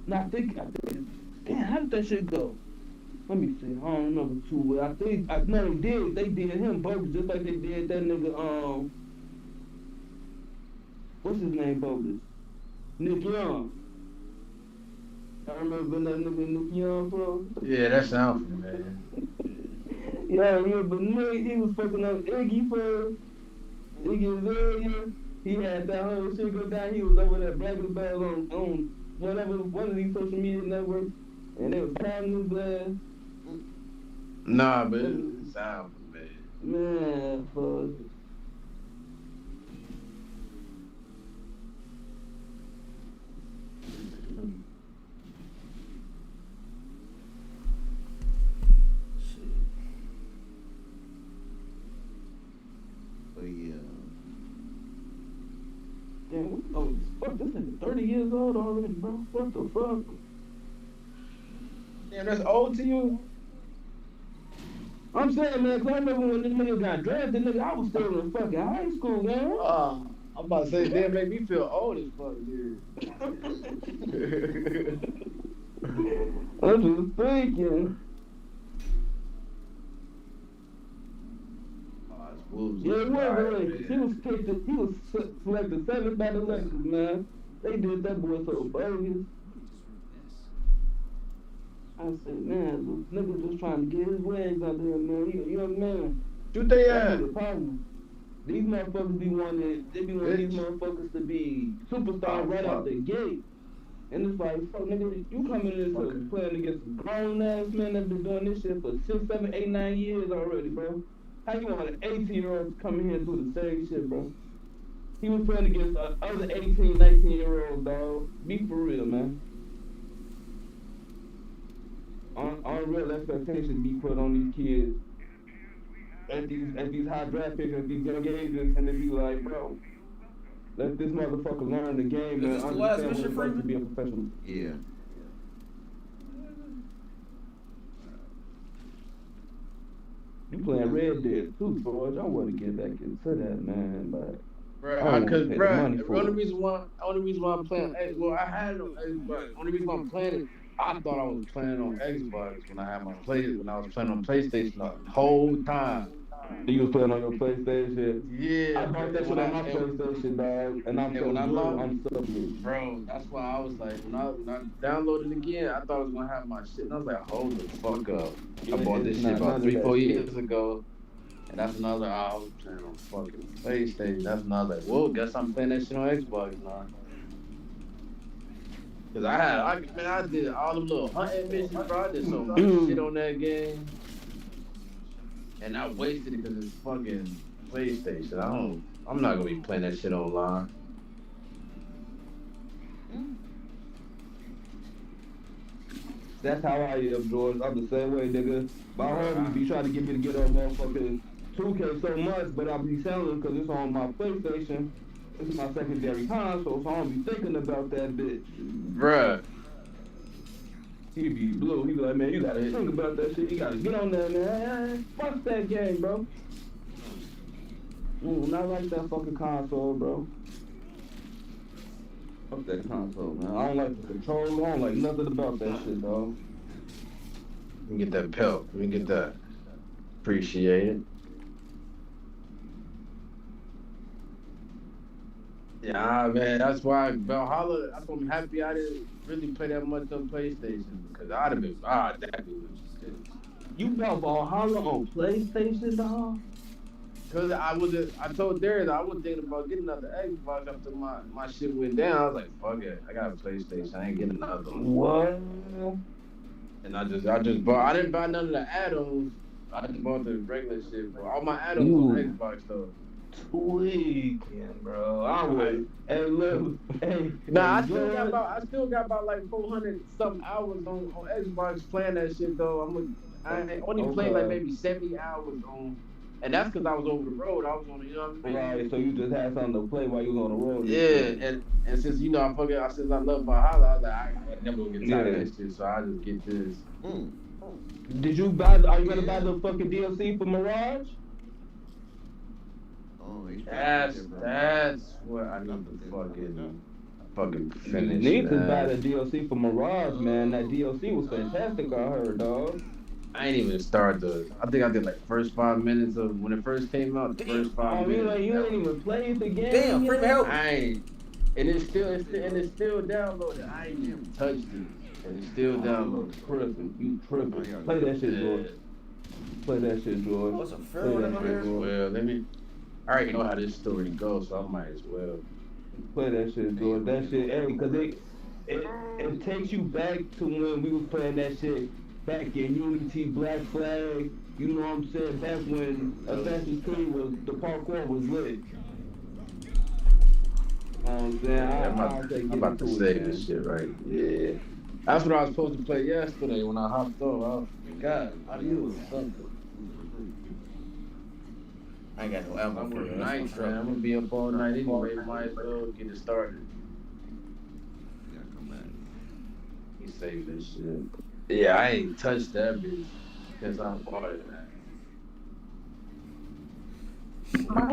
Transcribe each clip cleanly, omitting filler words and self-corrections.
Damn, how did that shit go? Let me see. I don't remember too well. I know they did. They did him bogus just like they did that nigga. What's his name? Bogus. Nick Young. I remember that nigga Nick Young, bro. Yeah, that sounds familiar. Yeah, I remember Nick. He was fucking up Iggy for Iggy Azalea. He had that whole shit go down. He was over there bragging about on whatever one of these social media networks, and they was pounding his ass. Nah, but it sounds familiar. Man, fuck. But yeah. Damn, oh, fuck, this nigga 30 years old already, bro. What the fuck? Damn, that's old to you? I'm saying, man, 'cause I remember when this nigga got drafted, nigga, I was still in fucking high school, man. I'm about to say, damn, make me feel old as fuck, dude. I'm just thinking. Yeah, it was the Lakers. He was selected 7th by the Lakers, man. They did that boy so bogus. I said, man, this nigga just trying to get his legs out there, man. He a young man. Shoot they That's ass. the problem. These motherfuckers be wanting, they be wanting these motherfuckers to be superstars right out the gate. And it's like, fuck, nigga, you coming into playing against grown ass men that been doing this shit for 6, 7, 8, 9 years already, bro. How you want an 18-year-old to come in here and do the same shit, bro? He was playing against other 18, 19-year-olds, dog. Be for real, man. Unreal expectations be put on these kids at these high draft picks, at these young ages, and they be like, bro, let this motherfucker learn the game and understand what it's like to be a professional. Yeah. You playing Red Dead too, George. I want to get back into that, man, but Because, bro, the only reason why I'm playing I had no Xbox. Only reason why I'm playing it, I thought I was playing on Xbox when I was playing on PlayStation the whole time. You was playing on your PlayStation? Yeah. I bought that shit on my PlayStation, dog, and I'm so bro, that's why I was like, when I downloaded it again, I thought I was gonna have my shit, and I was like, hold the fuck up. I bought this shit about 3-4 years ago. And that's another, I was playing on fucking PlayStation. That's another, whoa, guess I'm playing that shit on Xbox now. Cause I did all them little hunting missions, bro. I did so much shit on that game. And I wasted it because it's fucking PlayStation. I'm not gonna be playing that shit online. That's how I am, George. I'm the same way, nigga. My homies be trying to get me to get on motherfucking 2K so much, but I be selling because it's on my PlayStation. It's my secondary console, so I don't be thinking about that bitch. Bruh. He be blue. He be like, man, you gotta think about that shit. You gotta get on there, man. Fuck that game, bro. Not like that fucking console, bro. Fuck that console, man. I don't like the controller. I don't like nothing about that shit, dog. Let me get that pelt. Let me get that. Appreciate it. Yeah, man, that's why Valhalla, I'm happy I didn't really play that much on PlayStation because I'd have been, that was just. You got Valhalla on PlayStation, dog? Because I told Darius I was thinking about getting another Xbox after my shit went down. I was like, fuck it, I got a PlayStation, I ain't getting another one. What? And I just bought, I didn't buy none of the add-ons. I just bought the regular shit, bro. All my add-ons on Xbox, though. Tweaking, bro. I would. Hey, look. Hey. Nah, I still got about like 400 something hours on Xbox playing that shit though. I only played like maybe 70 hours on, and that's because I was over the road. I was on, you know what I mean? Right. So you just had something to play while you was on the road. Yeah, and since you know since I love Valhalla, I was like I never gonna get tired of that shit, so I just get this. Did you buy? Are you gonna buy the fucking DLC for Mirage? Oh, That's what I need to fucking. fucking You finish. need to buy the DLC for Mirage, man. That DLC was fantastic, I heard, dog. I ain't even start the. I think I did like first 5 minutes of when it first came out. The first 5 minutes. You ain't even played the game. Damn, Freeman, help! I ain't. And it's still downloaded. I ain't even touched it, and it's still downloaded. You tripping. Play that shit, George. Play that shit, George. What's a fair Play one that over shit, there? Well, I already know how this story goes, so I might as well. Play that shit, George. That shit, hey, cause it takes you back to when we was playing that shit back in Unity, Black Flag. You know what I'm saying? Back when Assassin's Creed the parkour was lit. I'm about to say this shit right. Yeah. That's what I was supposed to play yesterday when I hopped off. I forgot. I knew it was something. I ain't got no ammo I'm for working it. nights, man. I'm gonna be up all night anyway. Might as well get it started. Yeah, come back. He saved this shit. Yeah, I ain't touched that bitch since I bought it, man.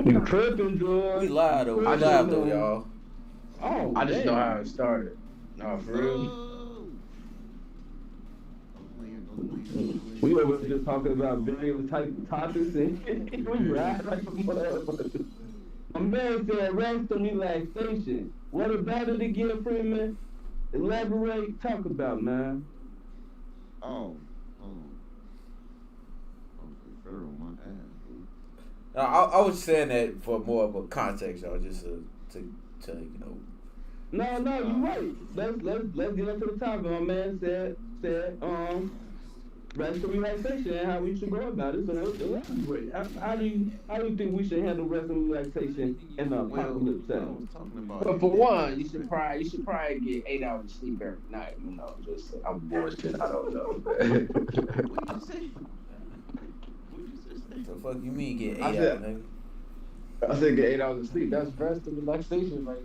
You tripping, George. We live though. We live though, y'all. Oh, I just damn. know how it started. No, for real. We were just talking about various type of topics and we ride like a motherfucker. My man said rest and relaxation. What about it again, Freeman? Elaborate, talk about, man. Federal, my ass. No, I was saying that for more of a context, y'all, just to you know. No, you right. Let's get into the topic. My man said rest and relaxation and how we should go about it. So elaborate. How do you think we should handle rest and relaxation in the apocalypse setting? But for one, you should probably get 8 hours of sleep every night. You know, just I'm bullshit. I don't know. What'd you say? The fuck you mean get 8 I hours, said- nigga? I said get 8 hours of sleep. That's rest and relaxation, like.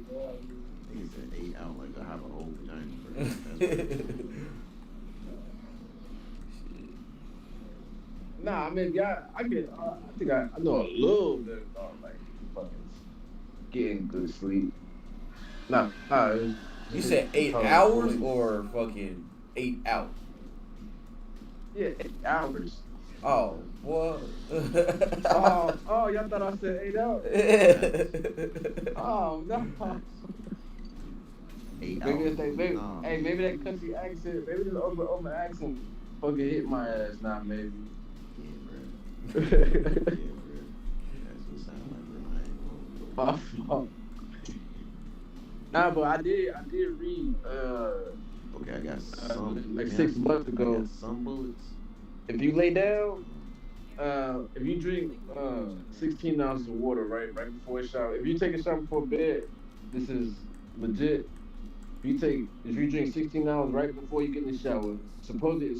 Nigga said 8 hours like I have a whole vagina. Nah, I mean, yeah, I think I know a little bit about like fucking getting good sleep. Nah, You said 8 hours or fucking 8 out? Yeah, 8 hours. Oh, what? Oh, y'all thought I said 8 hours? Oh no. 8 Maybe hours. it's hey, maybe that country accent, maybe the over accent fucking hit my ass now, maybe. Yeah, bro. Yeah, bro. That's what it sound like, bro. I ain't My fault. Nah, but I did read Okay, I got some. like 6 months ago. I got some bullets. If you lay down, if you drink 16 ounces of water right before a shower, if you take a shower before bed, this is legit. If you drink 16 hours right before you get in the shower, supposedly,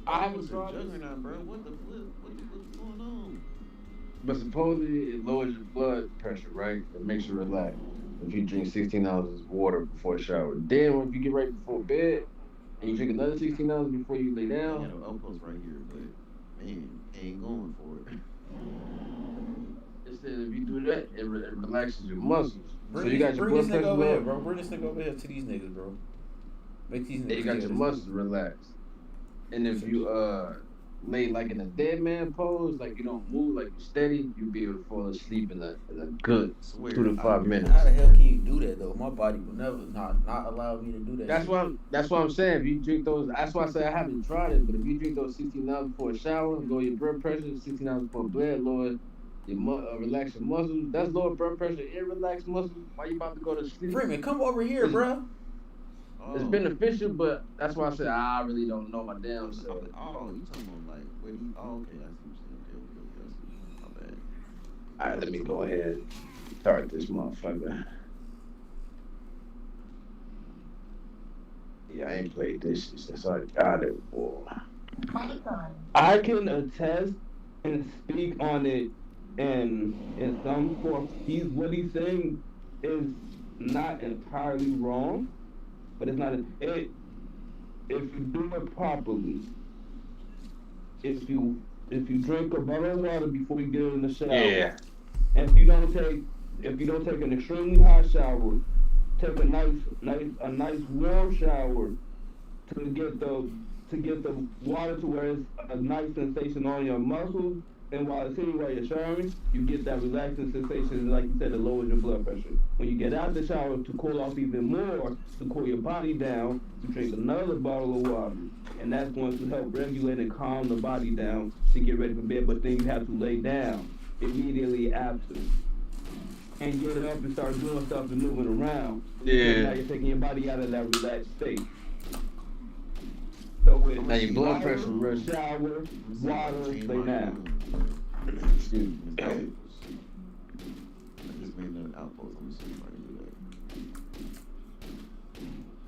I haven't tried this, Juggernaut, bro. What the flip? What's going on? but supposedly it lowers your blood pressure, right? It makes you relax. If you drink 16 ounces of water before a shower, then when you get right before bed and you drink another 16 ounces before you lay I down, got an outpost right here, but man, ain't going for it. it says if you do that, it relaxes your muscles. Bring So you got your this blood nigga pressure over here, low. bro. Bring this nigga over here to these niggas, bro. Make these niggas. Then you got your muscles relaxed. And if you lay like in a dead man pose, like you don't move, like you're steady, you'll be able to fall asleep in a good 2 to 5 minutes. How the hell can you do that though? My body will never not allow me to do that. That's what I'm saying. If you drink those, that's why I say I haven't tried it. But if you drink those 16 hours before a shower, lower your blood pressure. 16 hours before bed, lower your relax your muscles. That's lower blood pressure and relax muscles. Why you about to go to sleep? Freeman, come over here, bro. It's beneficial, but that's why I said I really don't know my damn self. Oh, you talking about like where you? Oh, okay, I see what you're saying. Okay, I see. My bad. All right, let me go ahead and start this motherfucker. Yeah, I ain't played this shit since I got it, boy. I can attest and speak on it in some form. What he's saying is not entirely wrong, but it's not if you do it properly. If you drink a bottle of water before you get in the shower, Yeah. and if you don't take an extremely hot shower, take a nice warm shower to get the water to where it's a nice sensation on your muscles. And while you're showering, you get that relaxing sensation, like you said, it lowers your blood pressure. When you get out the shower to cool off even more, to cool your body down, you drink another bottle of water. And that's going to help regulate and calm the body down to get ready for bed. But then you have to lay down immediately after. And get up and start doing stuff and moving around. Yeah. Now you're taking your body out of that relaxed state. So with Now your blood pressure rush. shower, water, lay down. Excuse me. I just made another outpost. I'm see if I can do that.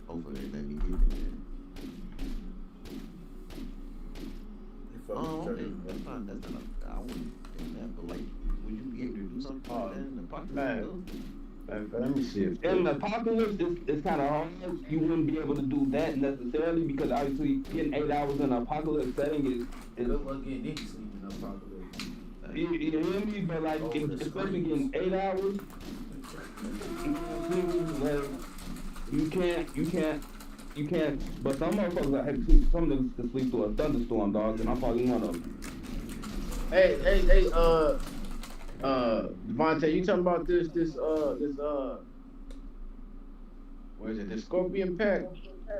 Hopefully they let me get in there. Okay. That's not. I wouldn't do that. But like, would you be able to do something like that in the pocket? Let me see if In the apocalypse, it's kind of hard. You wouldn't be able to do that necessarily because obviously getting 8 hours in an apocalypse setting is Good luck getting any sleep in the apocalypse. you hear me? But like, especially getting 8 hours, like, you can't. But some motherfuckers have to sleep. Some niggas can sleep through a thunderstorm, dog, and I'm probably one of them. Hey, Devontae, you talking about this, what is it, the Scorpion Pack?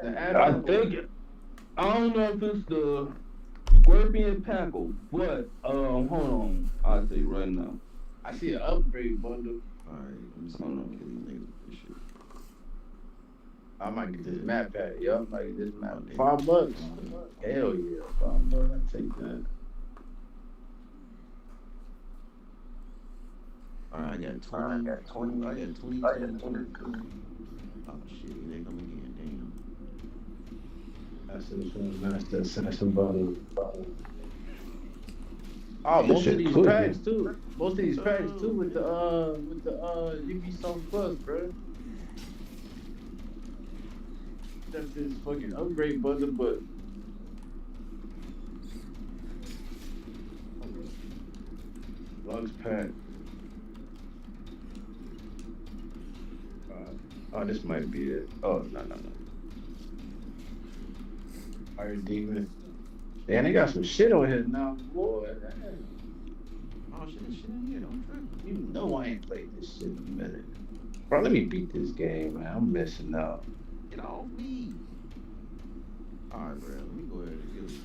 I don't know if it's the Scorpion Packle, but hold on, I'll tell you right now. I see an upgrade bundle. Alright, let me see if I can kill these niggas with this shit. I might get this map pack. Yup, I might get this map. $5. Hell yeah, $5. I take that. Alright, I got 20. I got 20. Oh shit, they come again, damn. That's the Assassin bundle. Oh, most of these packs too. Most of these packs too with the Ubisoft Plus, bro. That's this fucking upgrade bundle, but Lux pack. Oh, this might be it. Oh, no. Iron Demon. Damn, they got some shit on here now, boy. Oh shit in here, don't trip. You know I ain't played this shit in a minute. Bro, let me beat this game, man. I'm messing up. Get off me. Alright, bro, let me go ahead and kill this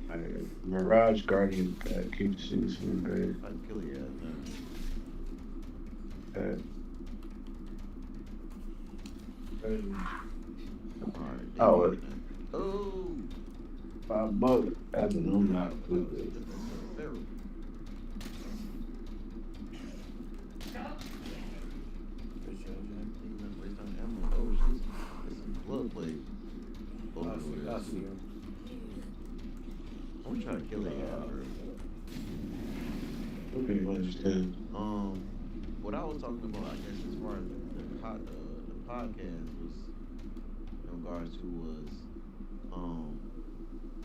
man. Mirage Guardian pack. Keep the shit from great. I can kill your ass, man. Alright. Oh, Oh. $5. That's a new map. Blood play. I see him. I'm trying to kill that guy, bro. Okay, I understand. What I was talking about, I guess, as far as the podcast was in regards to was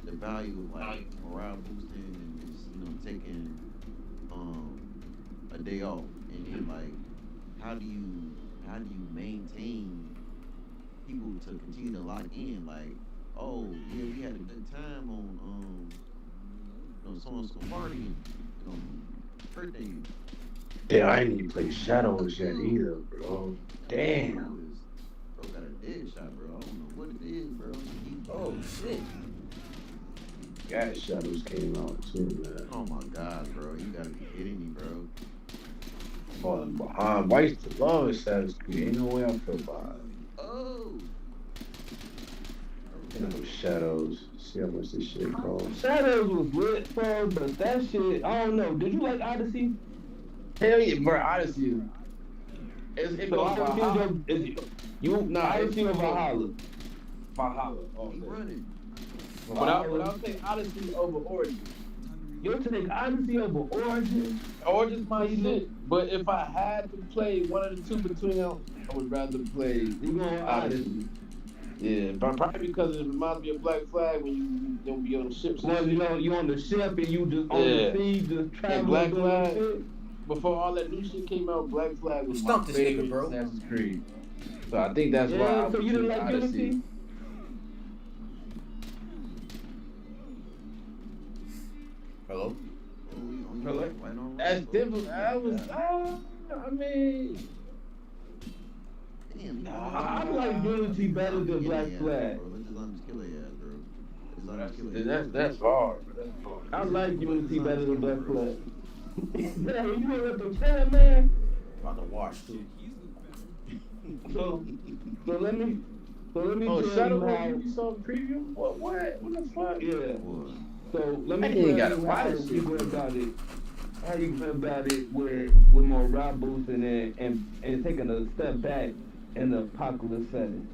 the value of like morale boosting and just taking a day off and then like how do you maintain people to continue to lock in like, oh yeah, we had a good time on so-and-so party, birthday. Yeah, I ain't even play Shadows yet either, bro. Damn. Bro got a dead shot, bro. I don't know what it is, bro. Oh shit. God, Shadows came out too, man. Oh my god, bro. You gotta be kidding me, bro. Falling behind. Why used to love Assassin's Creed? Ain't no way I feel behind. Oh. Shadows. See how much this shit costs. Shadows was lit, bro, but that shit, I don't know. Did you like Odyssey? Hell yeah, bro. Odyssey. It So goes Valhalla. Odyssey or Valhalla? Valhalla. Oh, he running. But I'll say Odyssey over Origin. You'll take Odyssey over Origin? Origin's my shit. But if I had to play one of the two between them, I would rather play You going Odyssey? Yeah, but probably because it reminds me of Black Flag when you don't be on the ships. Well, you on the ship and you just on the sea, just traveling. Black doing Flag. shit. Before all that new shit came out, Black Flag was Stump my this favorite nigga, bro. Assassin's Creed. So I think that's why. Yeah, so you didn't like Unity? Hello? Hello? That's different. I mean, Damn, I like Unity better than Black Flag. that's hard. I like Unity better than Black Flag. Man, you know what the chat, man? About to watch too. So let me Oh, tell shut you up! how. You saw the preview? What? What the fuck? Yeah. So let me I tell ain't you gotta how watch you it. go about it. How you feel about it with more Rob boosting and taking a step back in the apocalypse setting.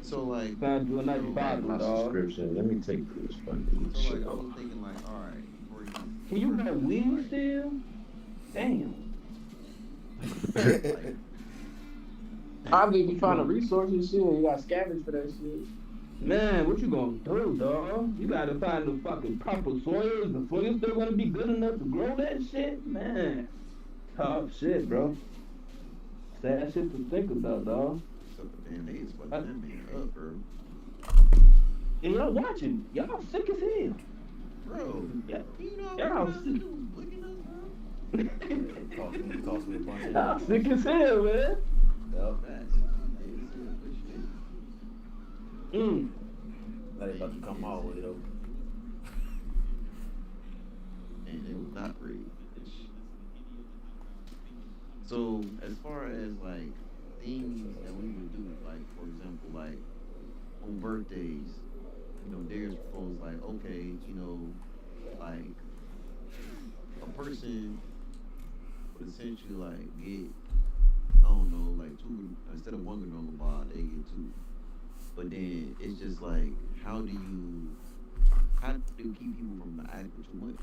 So like, Found you a nice bottle, My dog. subscription. Let me take this fucking so shit like, I off. was thinking like, all right, for example, Can you have weed still? Damn. Obviously, if you find a resource and shit, you got scavenge for that shit. Man, what you gonna do, dog? You gotta find the fucking proper soil. The soil still gonna be good enough to grow that shit? Man. Tough shit, bro. Sad shit to think about, dog. so damn, they is fucking that man up, bro. And y'all watching. Y'all sick as hell. Bro, Yeah. you know Y'all what sick. looking us, bro? Cost me a bunch of Y'all sick as hell, man. Yep. Facts. That ain't about to come all the way though. And it was not great. So as far as like things that we would do, like for example, like on birthdays, Darius proposed like, okay, like a person would essentially like get, I don't know, like two instead of one granola bar, they get two. But then it's just like, how do you keep people from acting too much?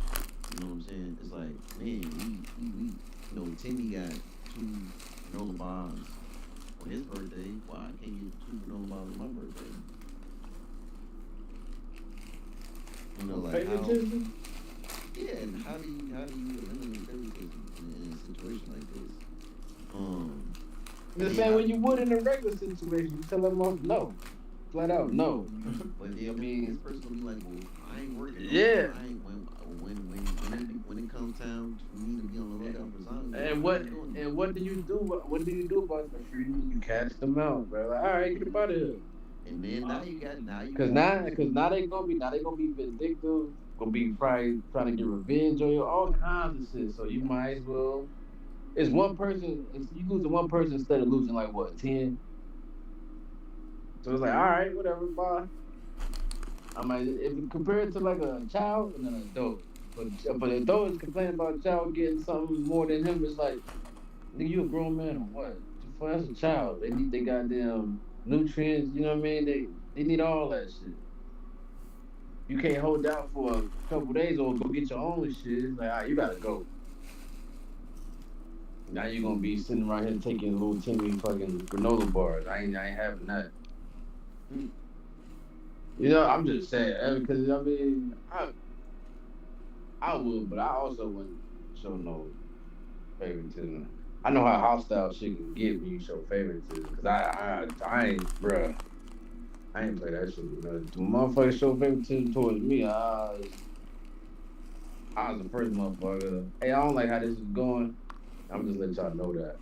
You know what I'm saying? It's like, man, we Timmy got two granola bars on his birthday. Why can't you get two granola bars on my birthday? Like Favoritism? yeah, and how do you eliminate favoritism in a situation like this? The same way you would in a regular situation. You tell them off, no. Flat out, no. But yeah, I mean, this person will be like, well, I ain't working. Yeah. I ain't when it comes time for me to be on the lookout for something. And what do you do? What do you do about the freedom? You cast them out, bro. Like, all right, get up out of here. And then now you Cause now they gonna be vindictive. Gonna be probably trying to get revenge on you, all kinds of shit. So you might as well. It's one person. You losing one person instead of losing like what 10. So it's like, all right, whatever, bye. I mean, if you compare it to like a child and an adult, but an adult is complaining about a child getting something more than him, it's like, nigga, you a grown man or what? That's a child. They need their goddamn nutrients. You know what I mean? They need all that shit. You can't hold out for a couple days or go get your own shit. It's like, all right, you gotta go. Now you're gonna be sitting right here taking little Timmy fucking granola bars. I ain't having that. You know, I'm just saying because I mean, I would, but I also wouldn't show no favoritism. I know how hostile shit can get when you show favoritism. Cause I ain't, bruh. I ain't play that shit. The motherfuckers show favoritism towards me. I was the first motherfucker. Hey, I don't like how this is going. I'm just letting y'all know that.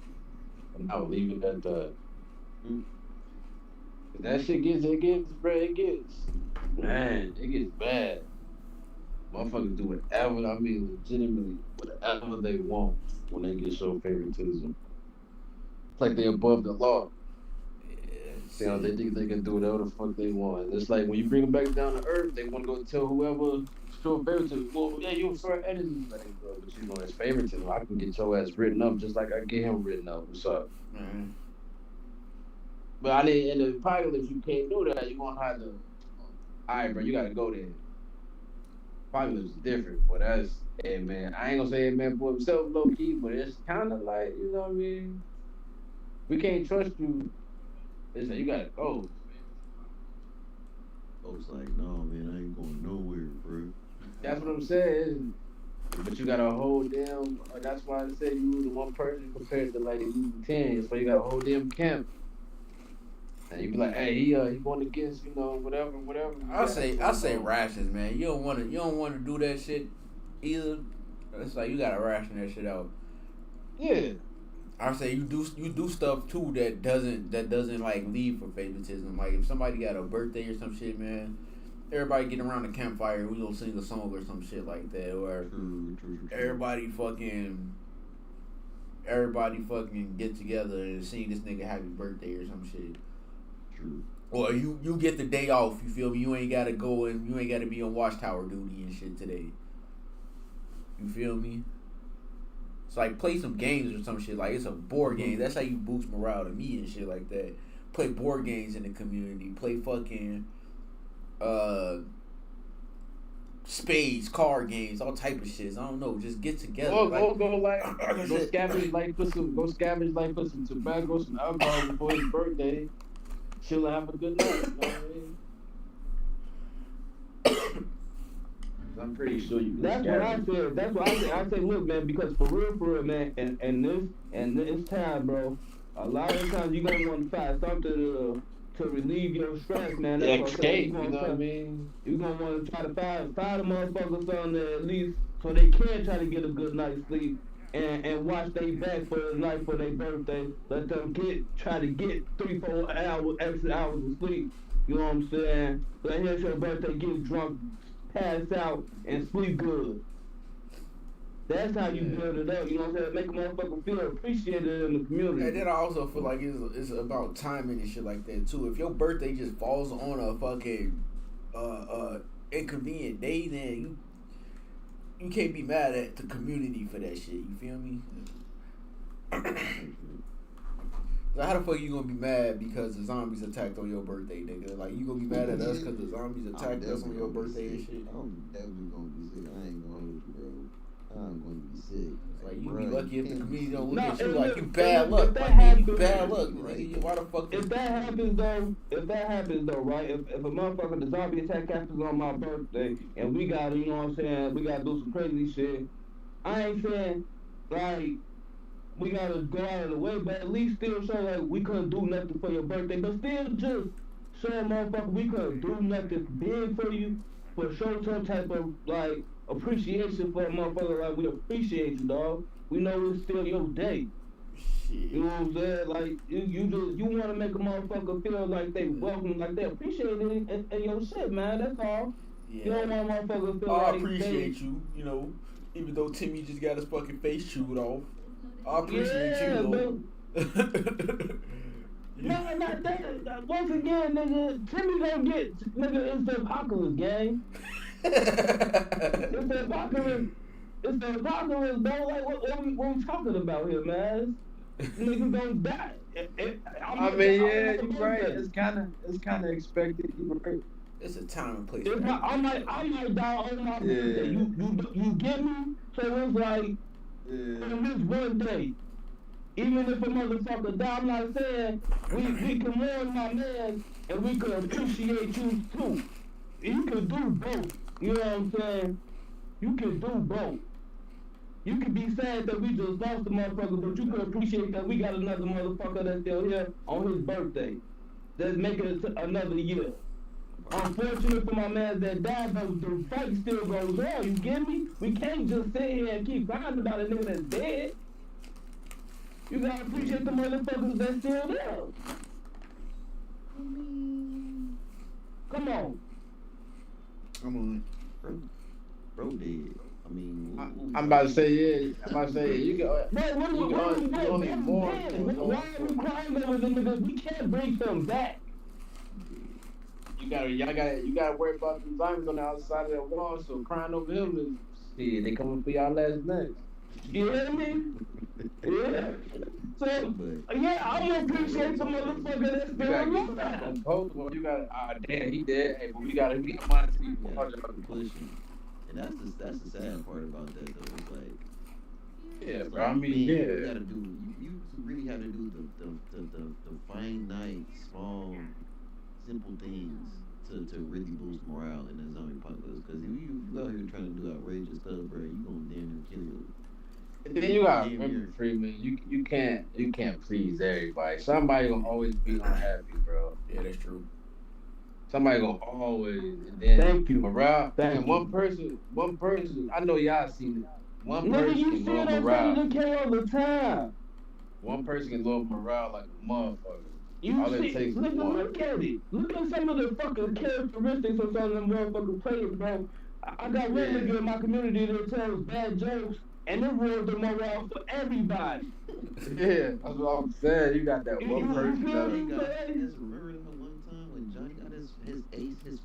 And I would leave it at that. That shit gets, man, it gets bad. Motherfuckers do whatever, I mean, legitimately, whatever they want when they get show favoritism. It's like they above the law. You know, they think they can do whatever the fuck they want. It's like when you bring them back down to earth, they want to go tell whoever show favoritism. Well, yeah, you're for enemies, like, bro, but you know, it's favoritism. I can get your ass written up just like I get him written up. What's up? Mm-hmm. But I didn't. In the apocalypse, you can't do that. You gonna have to. All right, bro, you gotta go there. Apocalypse is different, but that's, hey man, I ain't gonna say man for himself low key, but it's kind of like, you know what I mean. We can't trust you. It's like you gotta go. Folks like, no man, I ain't going nowhere, bro. That's what I'm saying. But you got a whole damn. That's why I said you the one person compared to like you 10. So you got a whole damn camp. And you be like, hey, he going against, whatever. I say rations, man. You don't want to do that shit either. It's like you gotta ration that shit out. Yeah. I say you do stuff too that doesn't like leave for favoritism. Like if somebody got a birthday or some shit, man, everybody get around the campfire and we gonna sing a song or some shit like that. Or True. everybody fucking get together and sing this nigga happy birthday or some shit. True. Or you get the day off, you feel me? You ain't gotta go and you ain't gotta be on watchtower duty and shit today. You feel me? It's like play some games or some shit. Like it's a board game. That's how you boost morale to me and shit like that. Play board games in the community. Play fucking spades, card games, all type of shit. I don't know. Just get together. Go scavenge like put some tobacco, some alcohol before his birthday. Chill and have a good night. You know what I mean? I'm pretty sure you can. That's what I said. That's what I said. I said, look, man, because for real, man, and this time, bro, a lot of times you gonna want to find something to relieve your stress, man. That's escape. You know what I mean? You gonna want to try to find the motherfuckers on there at least so they can try to get a good night's sleep. And watch they back for the night for their birthday. Let them try to get 3-4 extra hours of sleep. You know what I'm saying? Let here's your birthday, get drunk, pass out, and sleep good. That's how you build it up. You know what I'm saying? Make a motherfucker feel appreciated in the community. And then I also feel like it's about timing and shit like that too. If your birthday just falls on a fucking inconvenient day, then you can't be mad at the community for that shit. You feel me? So how the fuck you gonna be mad because the zombies attacked on your birthday, nigga? Like you gonna be mad at us because the zombies attacked us on your birthday and shit? I'm definitely gonna be sick. I ain't gonna hold you, bro. I'm gonna be sick. It's like you be lucky if the community don't look No, at you and like look, you bad luck. that Like man, you happens- bad luck, nigga. Why the fuck? If that happens though, right? If a motherfucker, the zombie attack happens on my birthday, and we gotta, you know what I'm saying, we gotta do some crazy shit. I ain't saying, like, we gotta go out of the way, but at least still show, like, we couldn't do nothing for your birthday, but still just show a motherfucker we couldn't do nothing big for you, but show some type of, like, appreciation for a motherfucker, like, we appreciate you, dog. We know it's still your day. Shit. You know what I'm saying? Like you want to make a motherfucker feel like they welcome, like they appreciate it in your shit, man. That's all. Yeah. You don't want motherfuckers feel I like appreciate you, you know, even though Timmy just got his fucking face chewed off. I appreciate you, though. No, not that. Once again, nigga, Timmy gonna get, nigga, it's the apocalypse, gang. It's the apocalypse. It's the apocalypse, bro. Like, what we talking about here, man? Niggas gonna die. I mean, yeah, you're right. It's kind of expected. You're right. It's a time and place. I might die on my birthday. You get me? So it's like, on this one day, even if a motherfucker die, I'm not saying we can mourn my man and we can appreciate you too. You can do both. You know what I'm saying? You can do both. You can be sad that we just lost the motherfucker, but you can appreciate that we got another motherfucker that's still here on his birthday. That's making it to another year. Unfortunate for my man that died, but the fight still goes on. You get me? We can't just sit here and keep crying about a nigga that's dead. You gotta appreciate the motherfuckers that's still there. Come on. Come on. Bro dead. I mean, I'm about to say you can. Why are we crying over them niggas? We can't bring them back. You gotta worry about the zombies on the outside of that wall. So crying over him is they coming for y'all last night. You hear me? Yeah. So, yeah, I appreciate some motherfucker that's still alive. You got damn, he dead. Hey, but we gotta be honest. pushing. And that's the sad part about that though. It's like, yeah, bro. I mean, you yeah. gotta do. You really have to do the finite, small, simple things to really boost morale in the zombie apocalypse. Because if you out here trying to do outrageous stuff, bro, you gonna damn near kill And then you gotta remember, Freeman, you can't please everybody. Somebody gonna always be unhappy, bro. Yeah, that's true. Somebody gonna always, and then Thank you. morale. Thank And you. one person. I know y'all seen it. One Nigga, person you can see lower that morale. thing that all the time. One person can lower morale like a motherfucker. You All it see, takes is look, one. look at it. Look at some of the fucking characteristics of some of them motherfucking players, bro. I got one nigga in my community that tells bad jokes, and it ruins the morale for everybody. Yeah, that's what I'm saying. You got that You one person feel that. me? Remember the one time when Johnny got his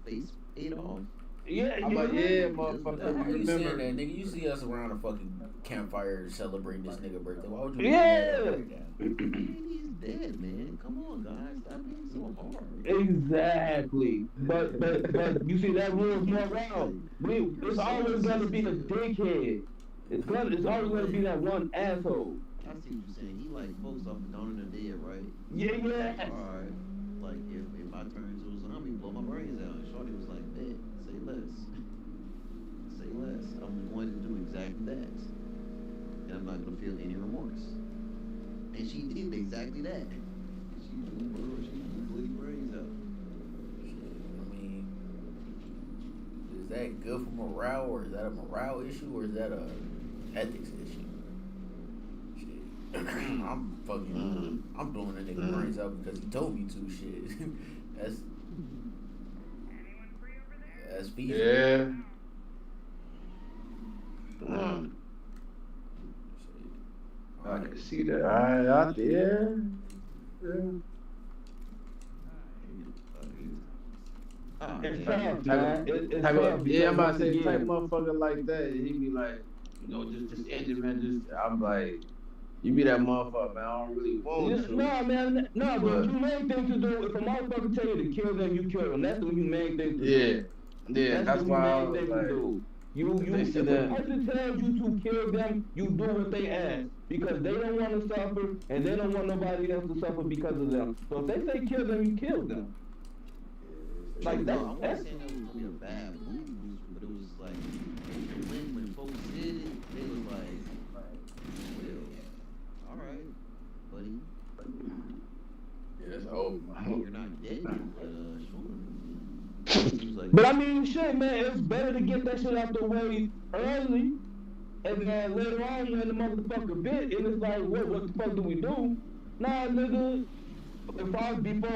face ate off? Yeah, I'm like, yeah, motherfucker. Why You you saying remember? that, nigga? You see us around a fucking campfire celebrating this nigga birthday. Why would you? Yeah. Man, he's dead, man. Come on, guys. Stop being so hard. Exactly. But you see that rules morale. It's always gonna be the dickhead. It's always gonna be that one asshole. I see what you're saying. He like folks off of Dawn of the Dead, right? Yeah. Alright. Like if I turn into a zombie, blow my brains out. And Shorty was like, bet, say less. Say less. I'm going to do exactly that. And I'm not gonna feel any remorse. And she did exactly that. She blew your brains out. I mean, is that good for morale, or is that a morale issue, or is that a ethics issue? Shit. I'm blowing a nigga brains out because he told me to. Shit. That's feasible. Yeah. I can see that. I It's tough, man. It's Type tough of, yeah, I'm about to say because, type again, motherfucker like that. He be like, just end it, man. I'm like, you be that motherfucker, man. I don't really want to. No, man, no, but the humane thing to do, if a motherfucker tell you to kill them, you kill them. That's the humane thing to do. Yeah, that's the why I humane was thing like, to do. If a person tells you to kill them, you do what they ask. Because they don't want to suffer, and they don't want nobody else to suffer because of them. So if they say kill them, you kill them. Like that. No, I'm not saying that was gonna be a bad move, but it was like when folks did it, they was like, well, all right, buddy. yeah, it's over. You're not dead, but sure. He was like, But I mean, shit, man, it's better to get that shit out the way early, and then later on when the motherfucker bit, and it's like, what the fuck do we do? Nah, nigga, before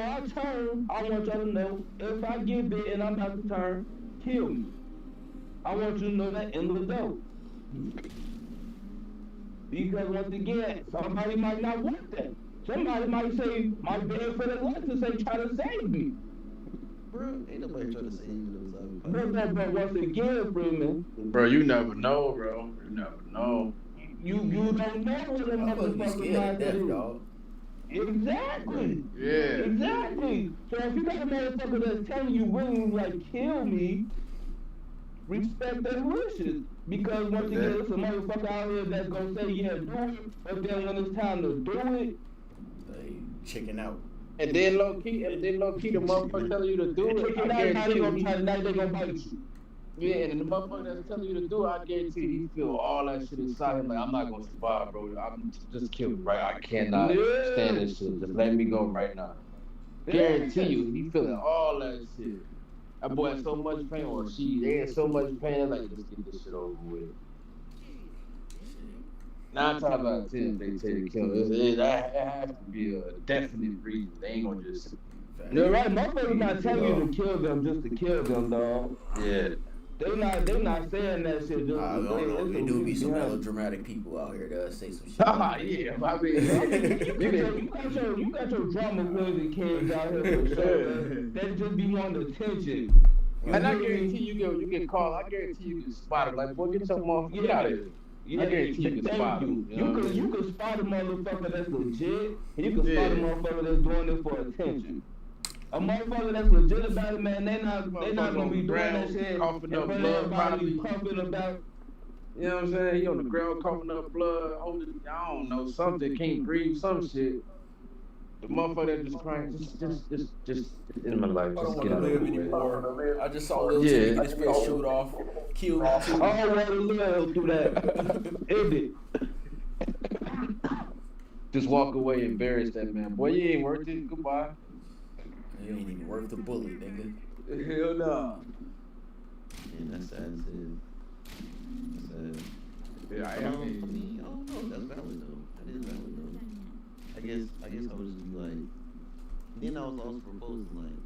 I turn, I want y'all to know, if I get bit and I'm about to turn, kill me. I want you to know that in the dope. Because once again, somebody might not want that. Somebody might say, my bad for the life to say, try to save me. bro, ain't nobody trying to say you But once again, Freeman, Bro, you never know, bro. You never know. you don't know what a I'm supposed to be motherfucker scared of might death, do. dog. Exactly. Yeah. Exactly. So if you got a motherfucker that's telling you willingly, like, kill me, respect their wishes. Because once again, it's a motherfucker out here that's gonna say, yeah, do it, but then when it's time to do it, They chicken out. And then low key, the motherfucker telling you to do it. chicken I out, now guarantee they gonna you. try, now they gonna bite you. Yeah, and the motherfucker that's telling you to do it, I guarantee you, he feel all that shit inside him. Like, I'm not gonna survive, bro. I'm just kill me, right? I cannot stand this shit. Just let me go right now. Guarantee you, he feeling all that shit. That boy in so much pain, or she, they in so much pain, like, just get this shit over with. 9 times out of 10, they say to kill him. It has to be a definite reason. They ain't gonna just. You're right, motherfuckers not telling you to kill them just to kill them, dog. Yeah. They not saying that shit just I to don't say know. it's There a do be reason some behind it. melodramatic people out here that say some shit. Yeah, I mean, You got your drama queens and kings out here for sure. They just be wanting attention. and I guarantee you get called. I guarantee you get spotted. Like, boy, get your motherfucker get out of here. Yeah, I guarantee you can spot him. You can spot a motherfucker that's legit, and you can spot a motherfucker that's doing it for attention. A motherfucker that's legit about it, man, they not gonna be doing that shit. Coughing up and blood, everybody probably. pumping about. You know what I'm saying? He on the ground coughing up blood, holding, I don't know, something, can't breathe, some shit. The motherfucker that just crying, just in my life, I don't just want get to it live over with. anymore. I just saw Lil Yeah. Timmy get his face shoot off. Kill me too. I don't want to live through that. End it. Just walk away and embarrass that man. Boy, you ain't worth it. Goodbye. You ain't even worth the bullet, nigga. Hell no. And that's sad. That's sad. Yeah, I mean, I don't know. That's valid though. That is valid though. I guess I would just be like. Then I was also proposing like,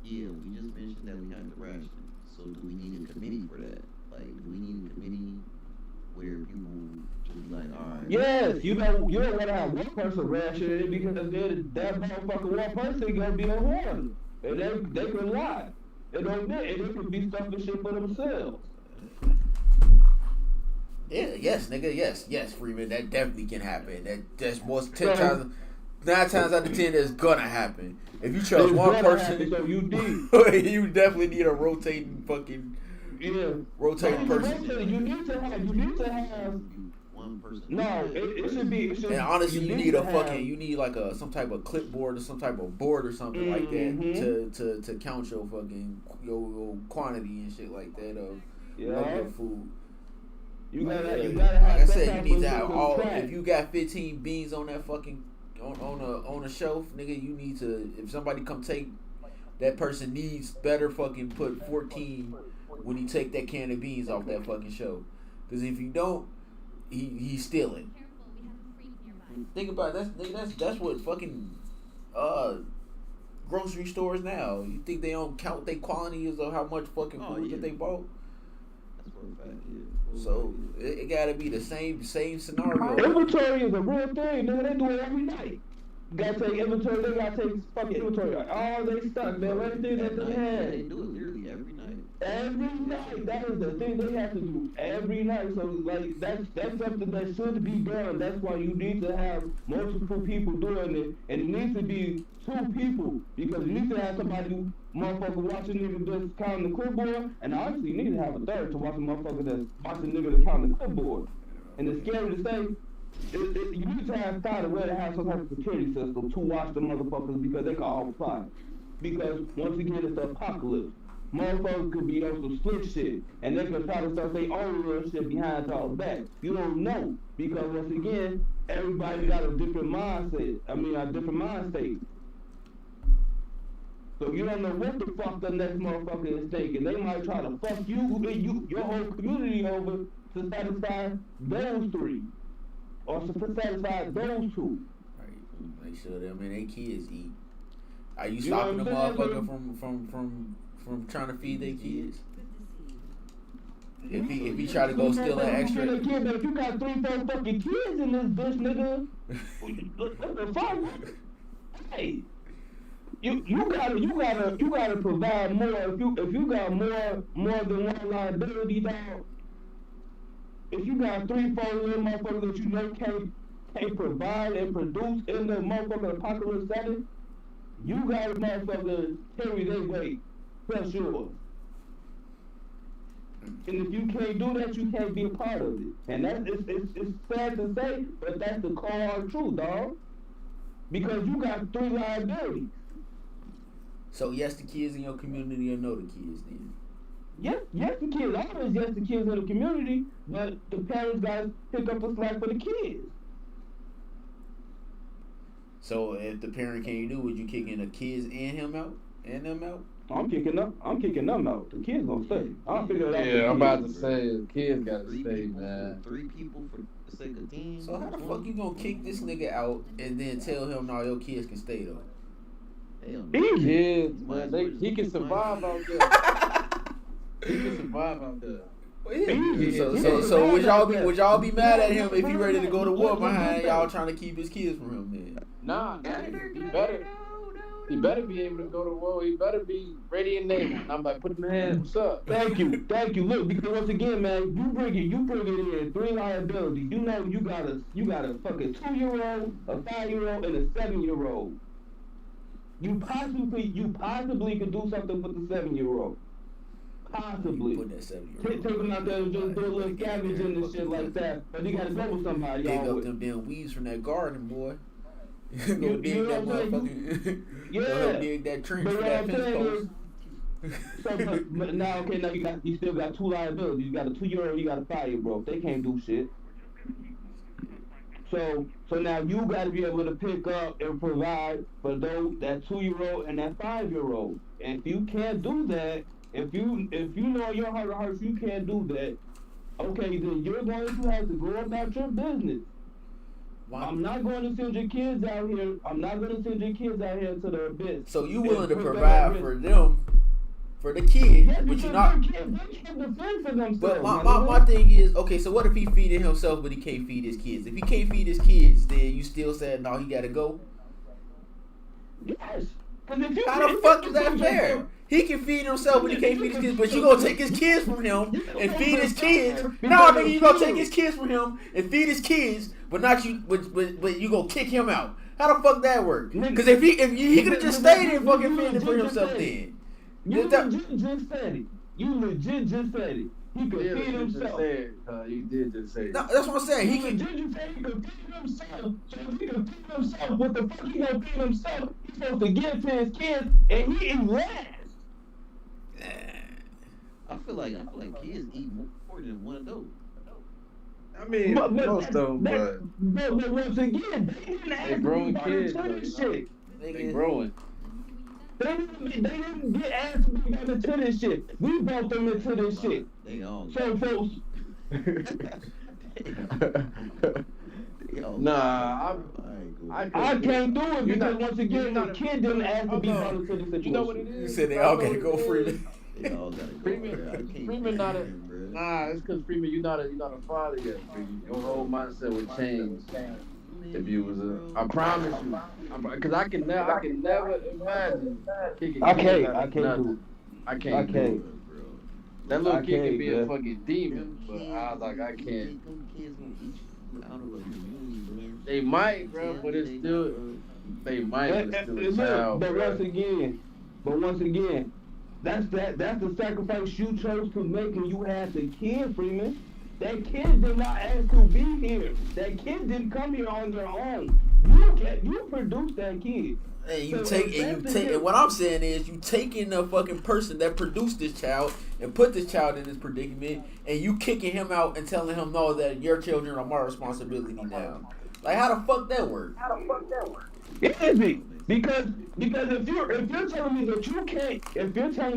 yeah, we just mentioned that we have to ration. So do we need a committee for that? Like, do we need a committee where people just be like, all right. Yes, you don't want to have one person ration it because then that motherfucker one person gonna be a horn. And they can lie. It don't be, and they could be stuffing shit for themselves. Yeah, yes, nigga, yes, Freeman. That definitely can happen. That's most 10 times, 9 times out of 10 that's gonna happen. If you trust one person, happen, so you need. you definitely need a rotating fucking rotating person. You need to have one person. No, it should be. And honestly, you need like some type of clipboard or some type of board or something like that to count your fucking your quantity and shit like that of your food. You gotta have. Like I said, you need to have all. If you got 15 beans on that fucking on a shelf, nigga, you need to. If somebody come take, that person needs better fucking put 14 when he take that can of beans off that fucking shelf. Because if you don't, he's stealing. Think about it, that's what fucking grocery stores now. You think they don't count their quantities of how much fucking food that they bought? That's for a fact, yeah. So it gotta be the same scenario. Inventory is a real thing, nigga. They do it every night. You gotta take inventory. They gotta take fucking inventory. All they stuff, man. Everything that they had. They do it literally every night. Every night. That is the thing they have to do every night. So like that's something that should be done. That's why you need to have multiple people doing it, and it needs to be 2 people because you need to have somebody motherfucker watching nigga just counting the clipboard, and honestly you need to have a third to watch a motherfucker that's watching nigga to count the clipboard. And it's scary to say. You need to have thought of where to have some type of security system to watch the motherfuckers because they can all fly. Because once again, it's the apocalypse. Motherfuckers could be on some slick shit, and they can try to start their own real shit behind y'all back. You don't know because once again, everybody got a different mindset. A different mind state. So you don't know what the fuck the next motherfucker is thinking. They might try to fuck you your whole community over to satisfy those 3. Or to satisfy those 2. Right. Make sure them and their kids eat. Are you stopping the motherfucker from trying to feed their kids? If he try to go steal an extra. But if you got 3-4 fucking kids in this bitch, nigga, what the fuck? Hey, you gotta provide more. If you got more than one liability, dog. If you got 3-4 little motherfuckers that you know can't provide and produce in the motherfucking apocalypse setting, you gotta motherfucker carry their weight plus yours. And if you can't do that, you can't be a part of it. And that's it's sad to say, but that's the core truth, dog. Because you got 3 liabilities. So yes, the kids in your community or no the kids then. Yes, the kids. Always yes, the kids in the community, but the parents got to pick up the slack for the kids. So if the parent can't do it, you kicking the kids and him out, and them out? I'm kicking them out. The kids gonna stay. I'll figure it out. Yeah, I'm about to say the kids gotta stay, man. 3 people for the sake of 10. So how the fuck you gonna kick this nigga out and then tell him no, your kids can stay though? Kids, man, he can survive out there. He can survive out there. So would y'all be mad at him if he ready to go to war behind y'all trying to keep his kids from him then? Nah, he better be able to go to war. He better be ready and able. I'm like, put my hands, what's up? Thank you. Look, because once again, man, you bring it in 3 liabilities. You know you got a fucking 2-year-old, a 5-year-old, and a 7-year-old. You possibly could do something with the 7-year-old. Possibly. Put that 7-year-old. Take him out there and just do a little scavenging and shit like that. But you gotta go with somebody, dig y'all. Up them damn weeds from that garden, boy. You dig know that what I'm motherfucking. Yeah. Dig that trench But for what that I'm fence saying post. is, but now you still got 2 liabilities. You got a 2-year-old, you got a 5-year-old. They can't do shit. So now you got to be able to pick up and provide for that 2-year-old and that 5-year-old. And if you can't do that, if you know in your heart of hearts you can't do that, okay, then you're going to have to go about your business. I'm not going to send your kids out here. I'm not going to send your kids out here to the abyss. So you willing to provide for them, for the kid, but you're not. They can't defend for themselves. But my thing is, okay, so what if he feeding himself, but he can't feed his kids? If he can't feed his kids, then you still said no, he got to go. Yes. How the fuck is that fair? He can feed himself, but he can't feed his kids. But you gonna take his kids from him and feed his kids? No, nigga, you gonna take his kids from him and feed his kids, but not you. But you gonna kick him out? How the fuck that work? Because if he could have just stayed and fucking fending for himself, then you legit just said it. You legit just said it. He could feed himself. You did just say it. No, that's what I'm saying. He could feed himself. So if he could feed himself, what the fuck he gonna feed himself? He's supposed to give to his kids, and he eat last. I feel like kids eat more than one adult. I mean, most of them, but once again, they didn't ask growing kids. This shit. They growing. They didn't get asked to be into this shit. We brought them into this shit. They all. So folks. Nah, I can't do it because once again the kid didn't ask to be brought into the situation. You know what it is? You said they all gotta go free. They all gotta go. Freeman not a. Nah, it's because Freeman, you're not a father yet. Freeman. Your whole mindset would change if you was a. I promise you, because I can never imagine kicking. I can't do it. That little kid can be a fucking demon, but I was like, I can't. They might, bro, but it's still. They might, but still a child. But once again. That's the sacrifice you chose to make when you had the kid, Freeman. That kid did not ask to be here. That kid didn't come here on their own. You produced that kid. And what I'm saying is you taking the fucking person that produced this child and put this child in this predicament, and you kicking him out and telling him no, that your children are my responsibility now. Like, how the fuck that work? It is it. Because if you're telling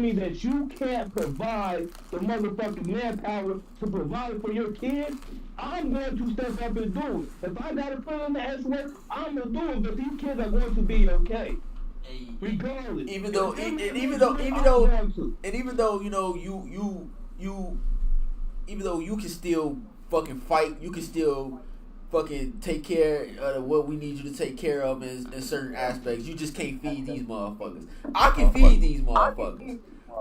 me that you can't provide the motherfucking manpower to provide for your kids, I'm going to step up and do it. If I gotta put in the extra work, I'm gonna do it. But these kids are going to be okay, regardless. Even though you can still fucking fight, you can still fucking take care of what we need you to take care of in certain aspects. You just can't feed these motherfuckers. I can feed these motherfuckers.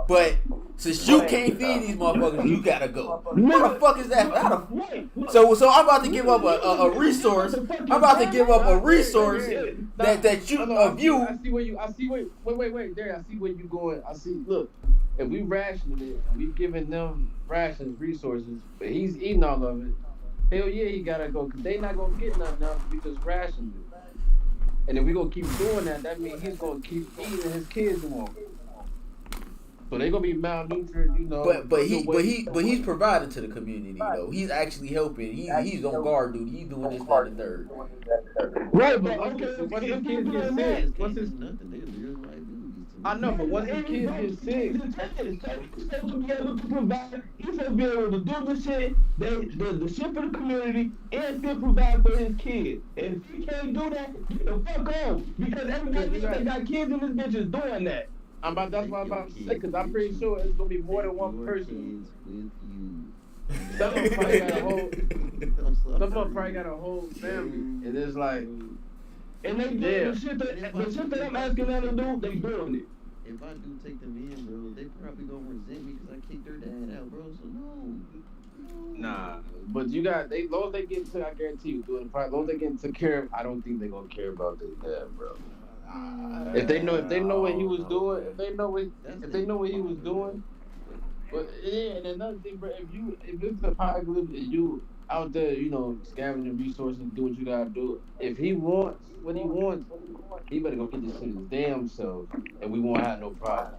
But since you can't feed these motherfuckers, you gotta go. How the fuck is that? So I'm about to give up a resource. I'm about to give up a resource that you of you. I see where wait, Derek, I see where you going. Look, if we rationing it and we giving them rations, resources, but he's eating all of it. Hell yeah, he gotta go, because they not gonna get nothing else. We just rationed it. And if we gonna keep doing that, that means he's gonna keep eating his kids more. So they gonna be malnutrition, you know. But he's providing to the community though. He's actually helping. He's on guard duty. He's doing this, that, and the third. Right, but okay, once his kids get sick, I know, but once his kids get sick, he's supposed to be able to provide. He's supposed to be able to do the shit, the shit for the community, and still provide for his kids. And if he can't do that, get the fuck on. Because everybody that got kids in this bitch is doing that. That's what I'm about to say, because I'm pretty sure it's gonna be more than one person. Some of them probably got a whole family, and it's like. And they do the shit that I'm asking them to do, they doing it. If I do take them in, bro, they probably gonna resent me because I kicked their dad out, bro. So no. Nah, but you got long as they get to, I guarantee you, doing the long as they get took care of, I don't think they gonna care about their dad, bro. If they know what he was doing, if they know what he was doing, but yeah, and another thing, bro, if it's the apocalypse and you out there, you know, scavenging resources, do what you gotta do. If he wants what he wants, he better go get this shit his damn self, and we won't have no problem.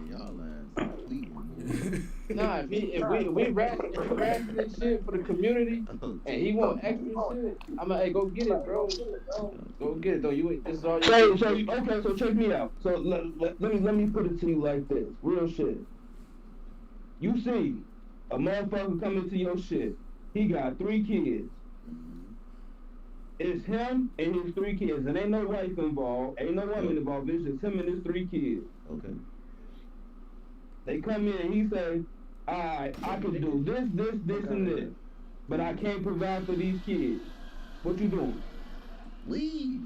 Yeah, y'all ass. Nah, if we ration this shit for the community, and he want extra shit, I'm like, hey, go get it, bro. Go get it, though. This is all you. So check me out. So let me put it to you like this, real shit. You see a motherfucker come into your shit. He got 3 kids. It's him and his 3 kids, and ain't no wife involved, ain't no woman involved. It's just him and his 3 kids. Okay. They come in and he say, alright, I can do this, and this, but I can't provide for these kids. What you doing? Leave.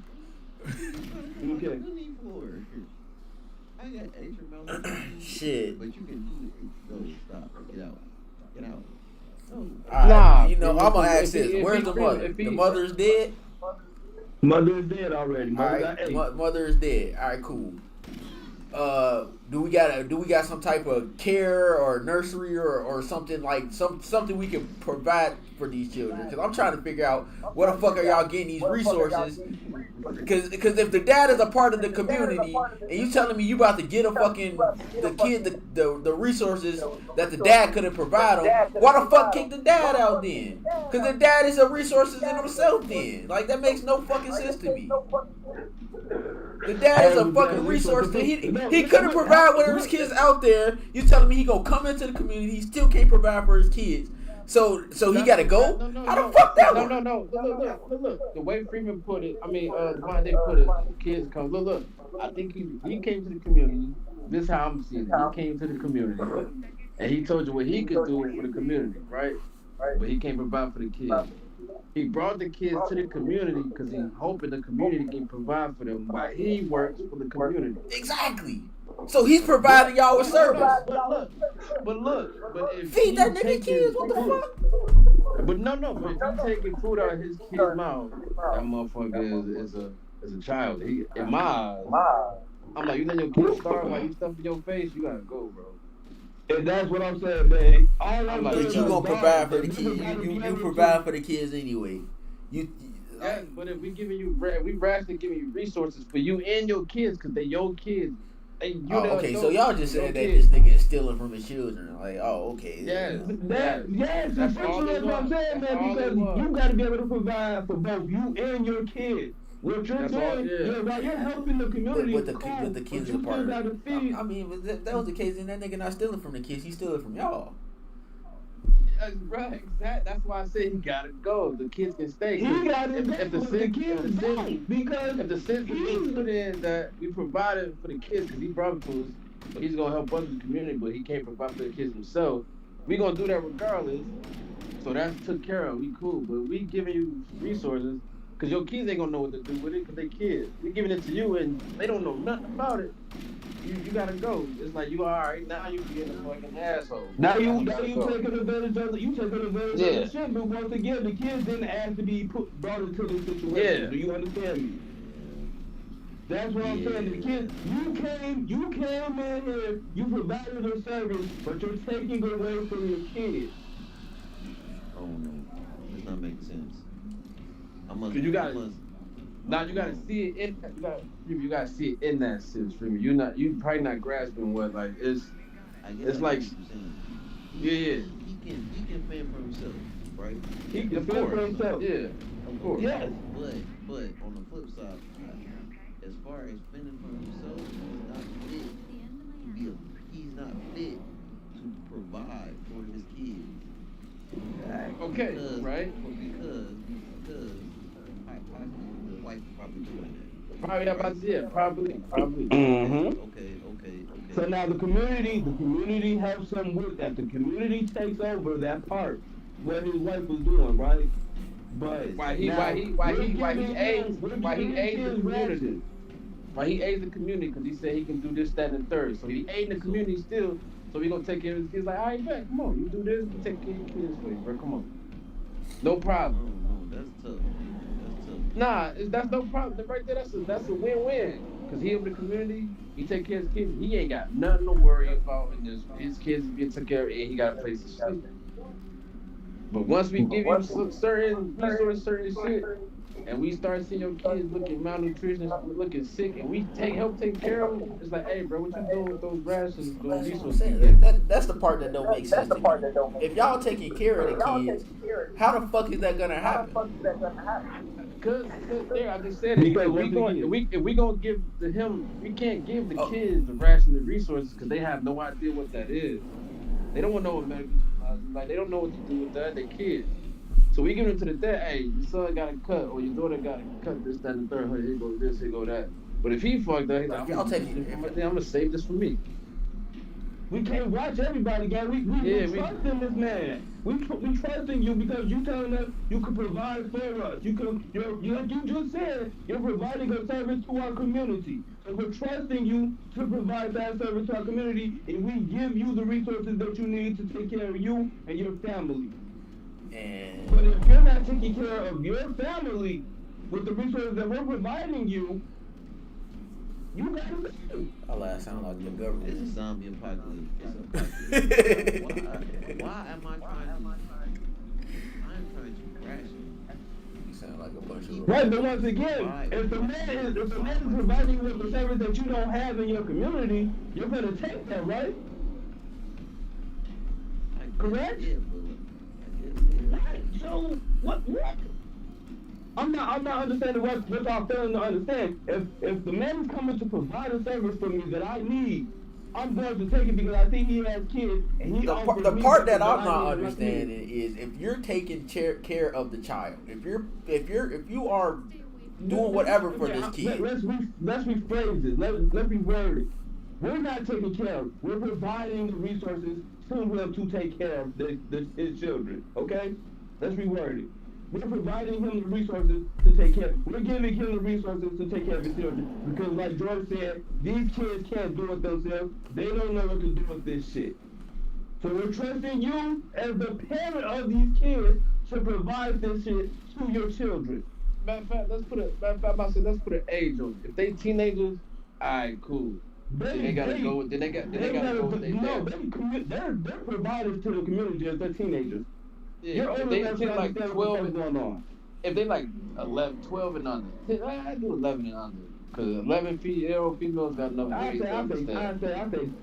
Okay. I got extra amount. Shit. But you can do it. No, stop. Get out. Get out. No. Nah, I'm gonna ask this. Where's the mother? The mother's dead? Mother is dead already. Mother is dead. Alright, cool. Do we got some type of care or nursery or something like something we can provide for these children? Because I'm trying to figure out where the fuck are y'all getting these resources? Because if the dad is a part of the community and you telling me you about to get the resources that the dad couldn't provide them, why the fuck kick the dad out then? Because the dad is a resources in himself then. Like, that makes no fucking sense to me. The dad is a fucking resource. He couldn't provide one of his kids out there. You telling me he gonna come into the community? He still can't provide for his kids. So he gotta go? How the fuck that work? No. Look. The way Freeman put it, Devontae put it, kids come. Look. I think he came to the community. This is how I'm seeing it. He came to the community, and he told you what he could do for the community, right? But he can't provide for the kids. He brought the kids to the community because he's hoping the community can provide for them while he works for the community. Exactly. So he's providing y'all with service. But if feed that nigga kids, what the fuck? But if you taking food out of his kid's mouth, that motherfucker is a child. In my eyes, I'm like, you let your kid starve while you stuff in your face, you gotta go, bro. And that's what I'm saying, man. But you gonna provide for the kids. You provide for the kids anyway. But if we rationally giving you resources for you and your kids, because they your kids. Okay, so y'all just said that this nigga is stealing from his children. Like, okay. Yes, that's what I'm saying, man, because you gotta be able to provide for both you and your kids. What you're doing, you're helping the community with the kids apart. I mean, if that was the case, then that nigga not stealing from the kids. He's stealing from y'all. Right, exactly. That's why I said he gotta go. The kids can stay. He gotta go. If the sense he put in that we provided for the kids because he brought it to us, but he's gonna help us in the community, but he can't provide for the kids himself. We gonna do that regardless. So that's took care of. We cool, but we giving you resources. Because your kids ain't going to know what to do with it because they kids. We giving it to you and they don't know nothing about it. You got to go. It's like, you all right, now you being a fucking asshole. Now you taking advantage of it. You taking advantage of the shit. But once again, the kids didn't ask to be brought into this situation. Yeah. Do you understand me? That's what I'm saying. The kids, you came in here, you provided a service, but you're taking away from your kids. Oh, no. Does not make sense. You gotta see it in you gotta see it in that sense, Freeman. You probably not grasping what like it's like yeah. He can fend for himself, right? He can fend for himself. Yeah, of course. Yes. But on the flip side, as far as fending for himself, he's not fit to provide for his kids. Okay, right? Because the wife probably doing that. Probably. Mm-hmm. Okay. So now the community has some with that. The community takes over that part what his wife was doing, right? But why he aids the community because he said he can do this, that, and the third. So he aiding the community still. So we gonna take care of his kids. Like, all right, man, come on, you do this, we take care of your kids for you, bro. Come on, no problem. No, that's tough. Nah, that's no problem. Right there, that's a win-win. Cause he help the community, he take care of his kids. He ain't got nothing to worry about, and his kids get taken care of, and he got a place to sleep. But once we give you certain resources, certain shit, and we start seeing your kids looking malnutrition, looking sick, and we help take care of them, it's like, hey, bro, what you doing with those rations, those That's what I'm resources? saying. That's the part that don't make sense to me. If y'all taking care of the kids, how the fuck is that gonna happen? Cause there, I just said it. Because If we gonna give to him, we can't give the kids the ration and resources because they have no idea what that is. They don't want to know what medical supplies is like. They don't know what to do with that. They kids. So we give them to the dad. Hey, your son got a cut, or your daughter got a cut. This, that, and the third. Hey, here go this, here go that. But if he fucked up, he's like, I'm gonna save this for me. We can't watch everybody, guys. We trust in this man. We trust in you because you telling us you can provide for us. You like you just said, you're providing a service to our community. So we're trusting you to provide that service to our community, and we give you the resources that you need to take care of you and your family. But if you're not taking care of your family with the resources that we're providing you, you gotta listen. Oh, that sound like the government. It's a zombie apocalypse. Why am I trying to? I'm trying to crash. You sound like a bunch of. Right, but once again, if the man is providing you with the service that you don't have in your community, you're gonna take that, right? Correct? Yeah, Right. So what? I'm not understanding what y'all failing to understand. If the man is coming to provide a service for me that I need, I'm going to take it because I think he has kids and he The part that I'm not understanding is if you're taking care of the child, if you are doing whatever for this kid. Let's rephrase it. Let's reword it. We're not taking care of. We're providing the resources to him to take care of his children. Okay? Let's reword it. We're providing him the resources to take care. We're giving him the resources to take care of his children. Because like George said, these kids can't do it themselves. They don't know what to do with this shit. So we're trusting you as the parent of these kids to provide this shit to your children. Matter of fact, let's put an age on it. If they teenagers, alright, cool. They gotta go with their dad. They're providers to the community as they're teenagers. Yeah, You're if old they enough to like understand 12 what's going on. If they like 11, 12 and under, I do 11 and under. Cause 11-year-old females got enough I weight to understand.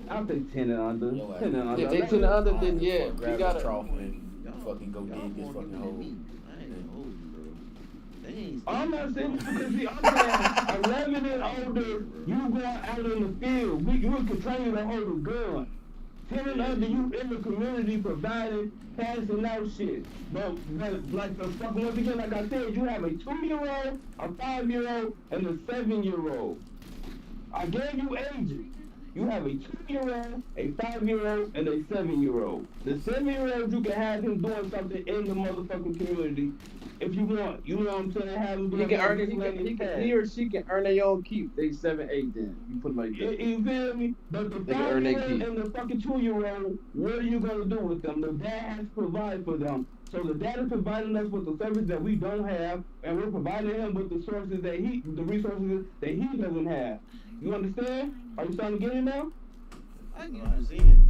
I say 10 and under. 10 and under. If they 10 and under, then yeah, grab you gotta. a trough and fucking go dig this fucking hole. I ain't gonna hold you, bro. They ain't. I'm not saying this because see, I'm saying 11 and older, you going out in the field. You can train you to hold a gun. 10 and under, you in the community providing, passing out shit. But like the fucking once again, like I said, you have a 2-year-old, a 5-year-old, and a 7-year-old. I gave you ages. You have a 2-year-old, a 5-year-old, and a 7-year-old. The 7-year-old, you can have him doing something in the motherfucking community if you want. You know what I'm saying? Have him He can earn it. He or she can earn their own keep. They 7, 8 then. You put like that. You feel me? But the 5-year-old and the fucking 2-year-old, what are you gonna do with them? The dad has to provide for them. So the dad is providing us with the service that we don't have, and we're providing him with the resources that he doesn't have. You understand? Are you starting to get it now? I get what you're saying.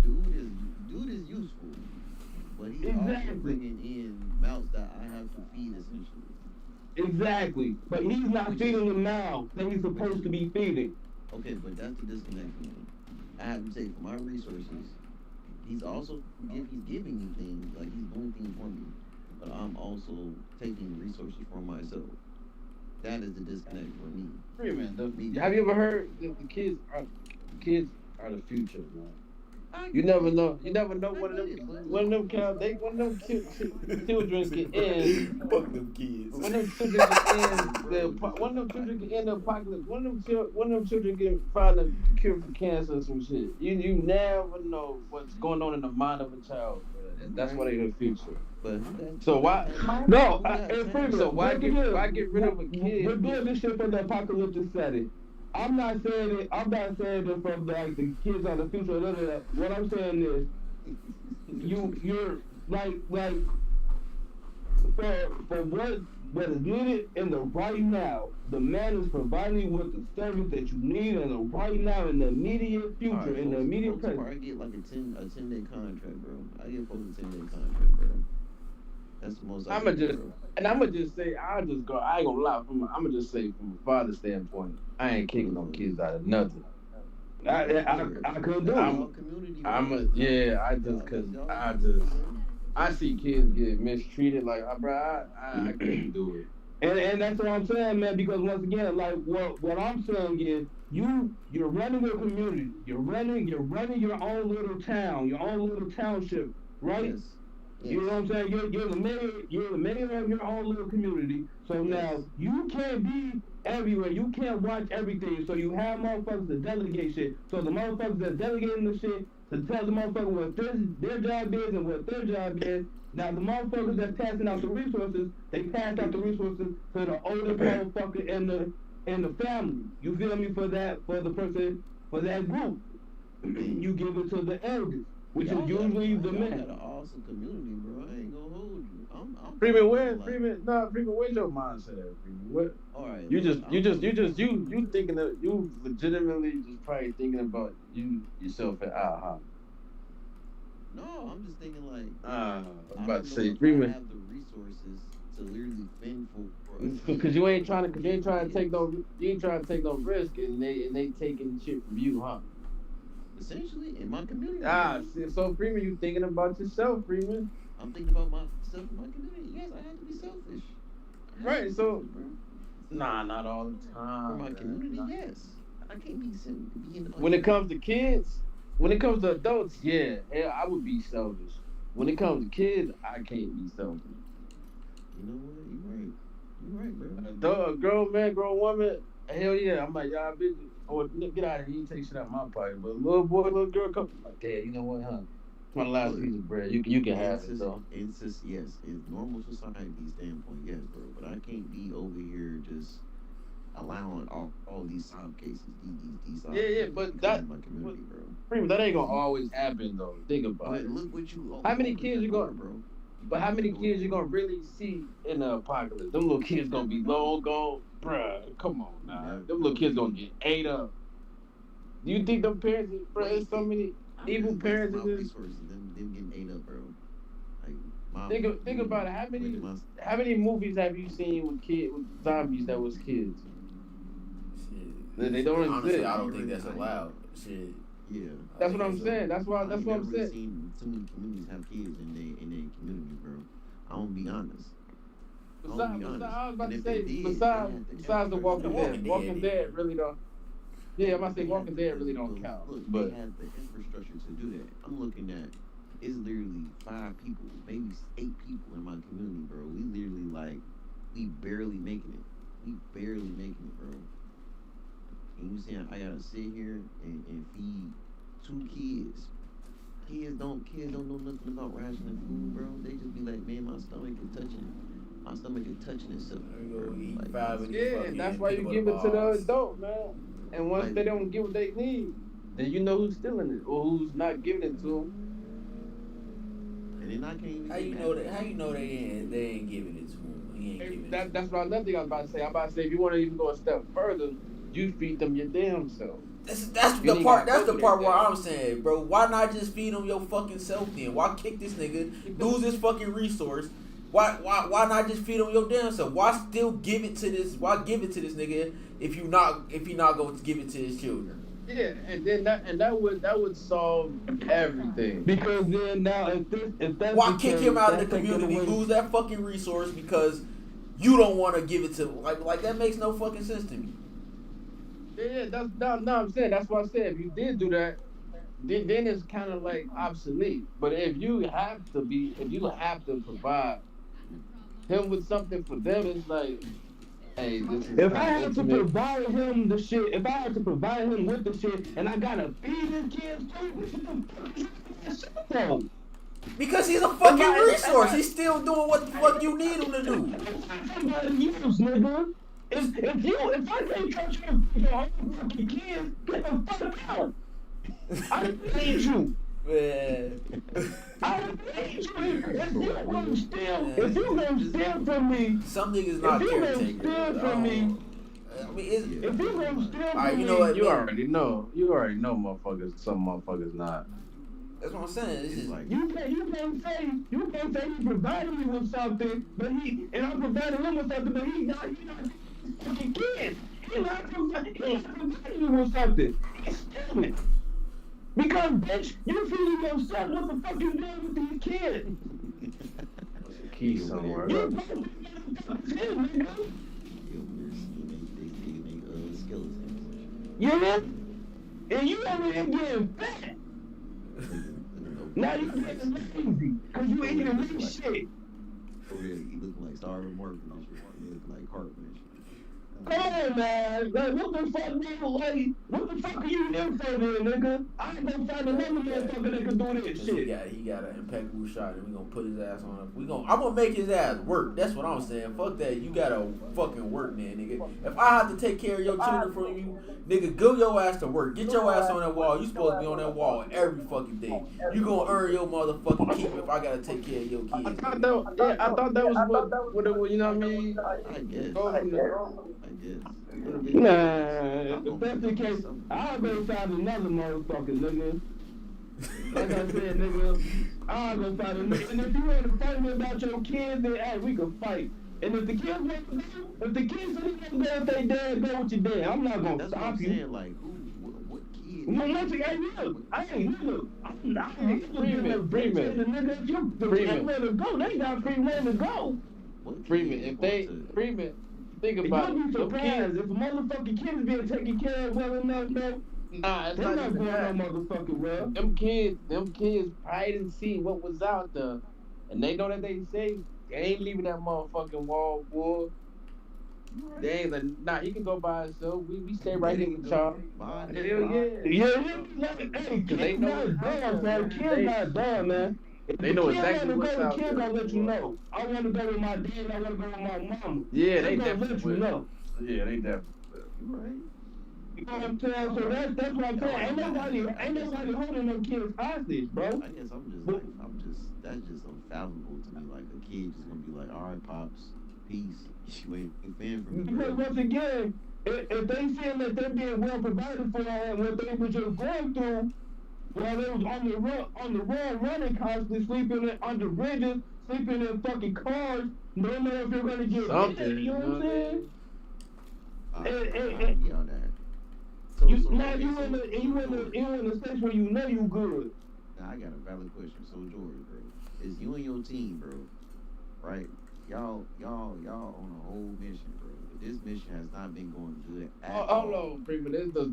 Dude is useful, but he's also bringing in mouths that I have to feed essentially. Exactly, but he's not feeding them now that he's supposed to be feeding. Okay, but that's the disconnect for me. I have to take my resources. He's also he's giving me things, like he's doing things for me, but I'm also taking resources for myself. That is the disconnect for me. Hey, man, have you ever heard that the kids are the future, man? You never know. You never know one of them children can end. Fuck them kids. One of them children can end the apocalypse. One of them children can find a cure for cancer or some shit. You never know what's going on in the mind of a child. And that's why they're the future. But so why? No, so why get rid of a kid? We're doing this shit for the apocalyptic setting. I'm not saying it from like the kids on the future or none of that. What I'm saying is, you're like for what is needed in the right now. The man is providing you with the service that you need in the right now, in the immediate future, right, in the immediate present. I get like a 10-day contract, bro. I get folks a 10-day contract, bro. That's the most I I'ma can do, just bro. and I'ma just say I'll just go. I ain't gonna lie. I'ma just say from a father's standpoint, I ain't kicking no kids out of nothing. I couldn't do I'm- it. Community, I'm bro. a, yeah. I just cause I just I see kids get mistreated. Like, bro, I can't do it. And that's what I'm saying, man. Because once again, like what I'm saying is, you're running a community. You're running your own little town, your own little township, right? Yes. You know what I'm saying? You're the mayor. You're the mayor of your own little community. So now you can't be everywhere. You can't watch everything. So you have motherfuckers to delegate shit. So the motherfuckers that's delegating the shit to tell the motherfucker what their job is and what their job is. Now the motherfuckers that's passing out the resources, they pass out the resources to the oldest motherfucker in the family. You feel me? For the person, for that group, you give it to the eldest, which is usually the man. man. Got an awesome community, bro. I ain't gonna hold you. I'm Freeman, like, where's your mindset at, Freeman? What? all right. You look, thinking of, you legitimately just probably thinking about yourself at huh? No, I'm just thinking like. I'm I about don't to know say if I Freeman, have the resources to literally fend for. because you ain't trying to take no risk, and they taking shit from you, huh? Essentially, in my community. So Freeman, you thinking about yourself, Freeman? I'm thinking about myself in my community. Yes, I have to be selfish. I have Right, to be so- selfish, bro. Nah, not all the time. For my man. community, yes. I can't be being. When it comes to kids, when it comes to adults, yeah, hell, I would be selfish. When it comes to kids, I can't be selfish. You know what? You're right, bro. Grown woman, hell yeah, I'm like, y'all bitch, or get out of here, you take shit out my pocket. But little boy, little girl, come like, Dad, you know what, huh? My last piece of bread, you can have it, though. It's just yes, in normal society standpoint, yes, bro. But I can't be over here just allowing all these side cases, these side Yeah, cases but to come that- in my community, bro. Freeman, that ain't gonna always happen though. Think about But it. look what you. How many opened kids that you door, got- bro? But how many kids you gonna really see in the apocalypse? Them little kids gonna be long gone, bruh. Come on, now. Them little kids gonna get ate up. Do you think them parents, bruh? There's so many evil parents in my this. resources, them getting ate up, bro. Like Think about it. How many movies have you seen with zombies that was kids? Shit. They don't Honestly, exist. I don't think that's allowed. Shit. Yeah. That's what I'm saying. That's what I'm never saying. seen too many communities have kids in their community, bro. I'm gonna be honest. Besides, I was about And to if say, they did, besides the Walking Dead, Walking Walking Dead. Dead really don't. Yeah, I'm about to say They Walking had Dead the- really don't the- count. Look, But they had the infrastructure to do that. I'm looking at it's literally 5 people, maybe 8 people in my community, bro. We literally like we barely making it. We barely making it, bro. And you saying I gotta sit here and feed 2 kids. Kids don't know nothing about rationing food, bro. They just be like, man, my stomach is touching itself. Bro. Like, yeah, and that's why you give it to the adult, man. And once Like- they don't get what they need, then you know who's stealing it or who's not giving it to them. and then I can't even How get you mad know at that? them. How you know they ain't giving it to him? He ain't giving it. That's what another thing I was about to say. I'm about to say if you want to even go a step further, you feed them your damn self. That's You the ain't part. gotta That's go the through part that where thing. I'm saying, bro, why not just feed him your fucking self then? Why kick this nigga, lose his fucking resource? Why not just feed him your damn self? Why still give it to this? Why give it to this nigga if he not going to give it to his children? Yeah, and then that would solve everything. Because then now if that's Why the kick case, him out of the that's taking community, away- lose that fucking resource because you don't want to give it to like that makes no fucking sense to me. Yeah, that's no. I'm saying that's what I said. If you did do that, then it's kind of like obsolete. But if you have to provide him with something for them, it's like, hey, this is. If I had to intimate. provide him the shit, if I had to provide him with the shit, and I gotta feed his kids too, what the fuck? Because he's a fucking resource. He's still doing what the fuck you need him to do. Somebody use, nigga. If I can't trust you for your own fucking kids, get the fuck out. I didn't need you. Man. I didn't need you. If you gonna steal from me, Some niggas not If you gonna caretakers. steal from me, I mean, it's, if you gonna steal Alright, from you me, know what? You already know, motherfuckers. Some motherfuckers not. That's what I'm saying. It's just like You can't say he provided me with something, but and I provided him with something, but he's not fucking kid. He's not providing me with something. He's stealing. Because bitch, you feeding yourself. What the fuck you doing with these kids? Key somewhere. You supposed to be him, nigga. they skeletons. Yeah? And you over here getting fat. Now you getting lazy, cause you eating this shit. Over here, you looking like Starving Martin and shit. You looking like Cartman and shit. Come on, man. Like, what the fuck, nigga? Like, what the fuck are you doing for there, nigga? I ain't gonna find another motherfucker that can do this shit. he got an impeccable shot, and we gonna put his ass on him. I'm gonna make his ass work. That's what I'm saying. Fuck that. You gotta fucking work, man, nigga. If I have to take care of your children for you, nigga, go your ass to work. Get your ass on that wall. You supposed to be on that wall every fucking day. You gonna earn your motherfucking keep if I gotta take care of your kids. I thought that was what it was. You know what I mean? I guess. Nah, if that's the case, I'll go find another motherfucker, nigga. Like I said, nigga, I'll go find another. And if you want to fight me about your kids, then hey, we can fight. And if the kids want to go, if the kids want to go with their dad, go with your dad. I'm not gonna stop you. Saying, like, what kid? Well, once again, I ain't look. I'm not. Freeman. Nigga, if you the kids want to go, they got free reign to go. Freeman. Think about it. You'll be surprised if a motherfucking kid is being taken care of well enough, man. Nah, it's they're not going that. no motherfucking well. Them kids probably didn't see what was out there. And they know that they ain't leaving that motherfucking wall, boy. They ain't like, nah, he can go by himself. We stay right here with y'all. Hell yeah. Hey, they know not dumb, man. Kids not dumb, man. They know exactly what's out there. Kids there. gonna let you know. I want to go with my dad. I want to go with my mama. Yeah, they definitely gonna let you know. Yeah, they definitely You right. You know what I'm saying? So that's what I'm saying. Ain't nobody holding them kids hostage, bro. I guess that's just unfathomable to me. Like a kid just gonna be like, all right, pops, peace. You ain't fan for me. Because once again, if they feel that they're being well provided for and what they were just going through while they was on the road running constantly, sleeping under bridges, sleeping in fucking cars, no matter if they're gonna get something, you know what I'm saying? Yeah, that. Now you in a space where you know you good. Now I got a valid question. So George, bro, is you and your team, bro, right? Y'all on a whole mission, bro. But this mission has not been going good at all. Hold on, Freeman. That does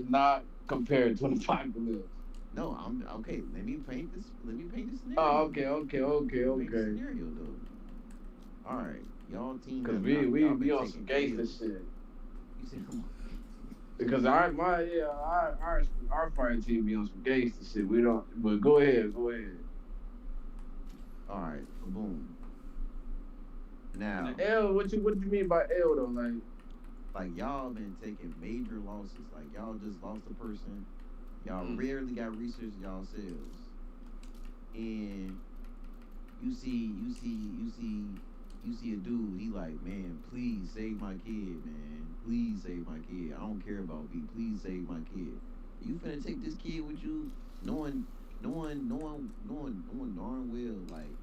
not compare to the apocalypse. No, I'm okay. Let me paint this scenario. Oh, okay. Scenario though. All right, y'all team. Because we on some gangster shit. You said come on. Because our fire team be on some gangster shit. We don't. But go ahead. All right, boom. Now, L. What you mean by L though? Like y'all been taking major losses. Like y'all just lost a person. Y'all rarely got research yourselves, and you see a dude. He like, man, please save my kid, man. Please save my kid. I don't care about me. Please save my kid. You finna take this kid with you, knowing darn well, like,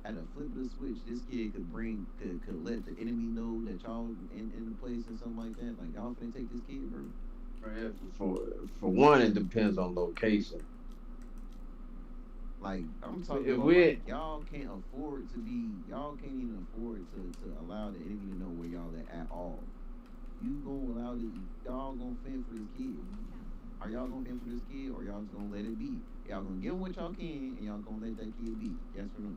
at a flip of the switch, this kid could let the enemy know that y'all in the place and something like that. Like y'all finna take this kid, bro. For one, it depends on location. Like I'm talking about, like, y'all can't even afford to allow the enemy to know where y'all at all. You gonna allow y'all gonna fend for this kid. Are y'all gonna fend for this kid, or y'all just gonna let it be? Y'all gonna give him what y'all can, and y'all gonna let that kid be? Yes or no?